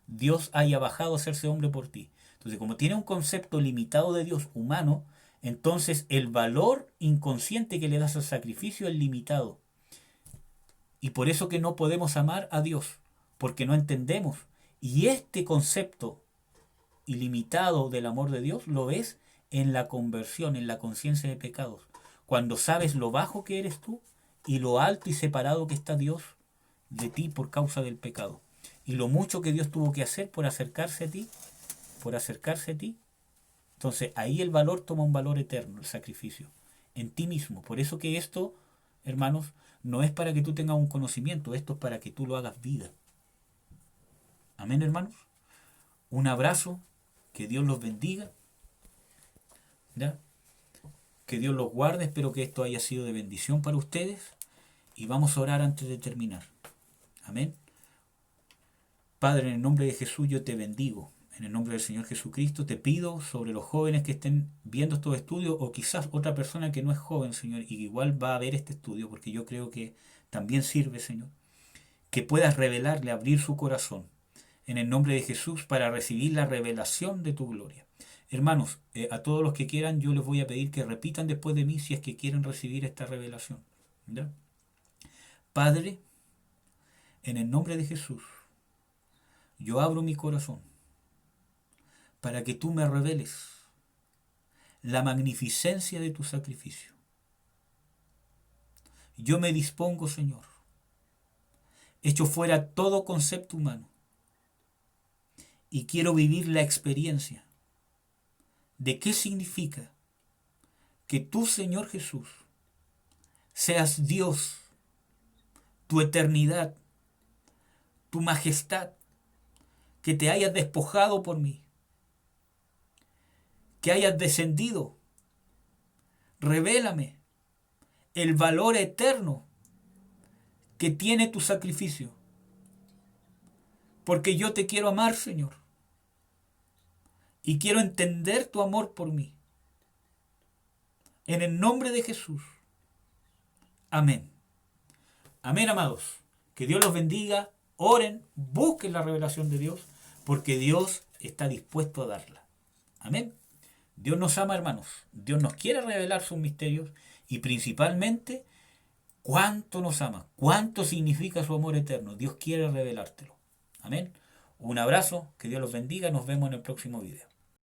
Dios haya bajado a hacerse hombre por ti. Entonces, como tiene un concepto limitado de Dios humano, entonces el valor inconsciente que le das al sacrificio es limitado. Y por eso que no podemos amar a Dios, porque no entendemos. Y este concepto ilimitado del amor de Dios lo ves en la conversión, en la conciencia de pecados. Cuando sabes lo bajo que eres tú y lo alto y separado que está Dios de ti por causa del pecado. Y lo mucho que Dios tuvo que hacer por acercarse a ti, entonces ahí el valor toma un valor eterno, el sacrificio, en ti mismo. Por eso que esto, hermanos, no es para que tú tengas un conocimiento, esto es para que tú lo hagas vida. Amén, hermanos. Un abrazo, que Dios los bendiga. ¿Ya? Que Dios los guarde, espero que esto haya sido de bendición para ustedes. Y vamos a orar antes de terminar. Amén. Padre, en el nombre de Jesús yo te bendigo. En el nombre del Señor Jesucristo te pido sobre los jóvenes que estén viendo estos estudios o quizás otra persona que no es joven, Señor, y que igual va a ver este estudio porque yo creo que también sirve, Señor. Que puedas revelarle, abrir su corazón en el nombre de Jesús para recibir la revelación de tu gloria. Hermanos, a todos los que quieran yo les voy a pedir que repitan después de mí si es que quieren recibir esta revelación. ¿Ya? Padre, en el nombre de Jesús, yo abro mi corazón para que tú me reveles la magnificencia de tu sacrificio. Yo me dispongo, Señor, echo fuera todo concepto humano y quiero vivir la experiencia de qué significa que tú, Señor Jesús, seas Dios, tu eternidad, tu majestad, que te hayas despojado por mí, que hayas descendido. Revélame el valor eterno que tiene tu sacrificio, porque yo te quiero amar, Señor, y quiero entender tu amor por mí. En el nombre de Jesús. Amén. Amén, amados. Que Dios los bendiga. Oren, busquen la revelación de Dios, porque Dios está dispuesto a darla. Amén. Dios nos ama, hermanos. Dios nos quiere revelar sus misterios y principalmente cuánto nos ama, cuánto significa su amor eterno. Dios quiere revelártelo. Amén. Un abrazo, que Dios los bendiga. Nos vemos en el próximo video.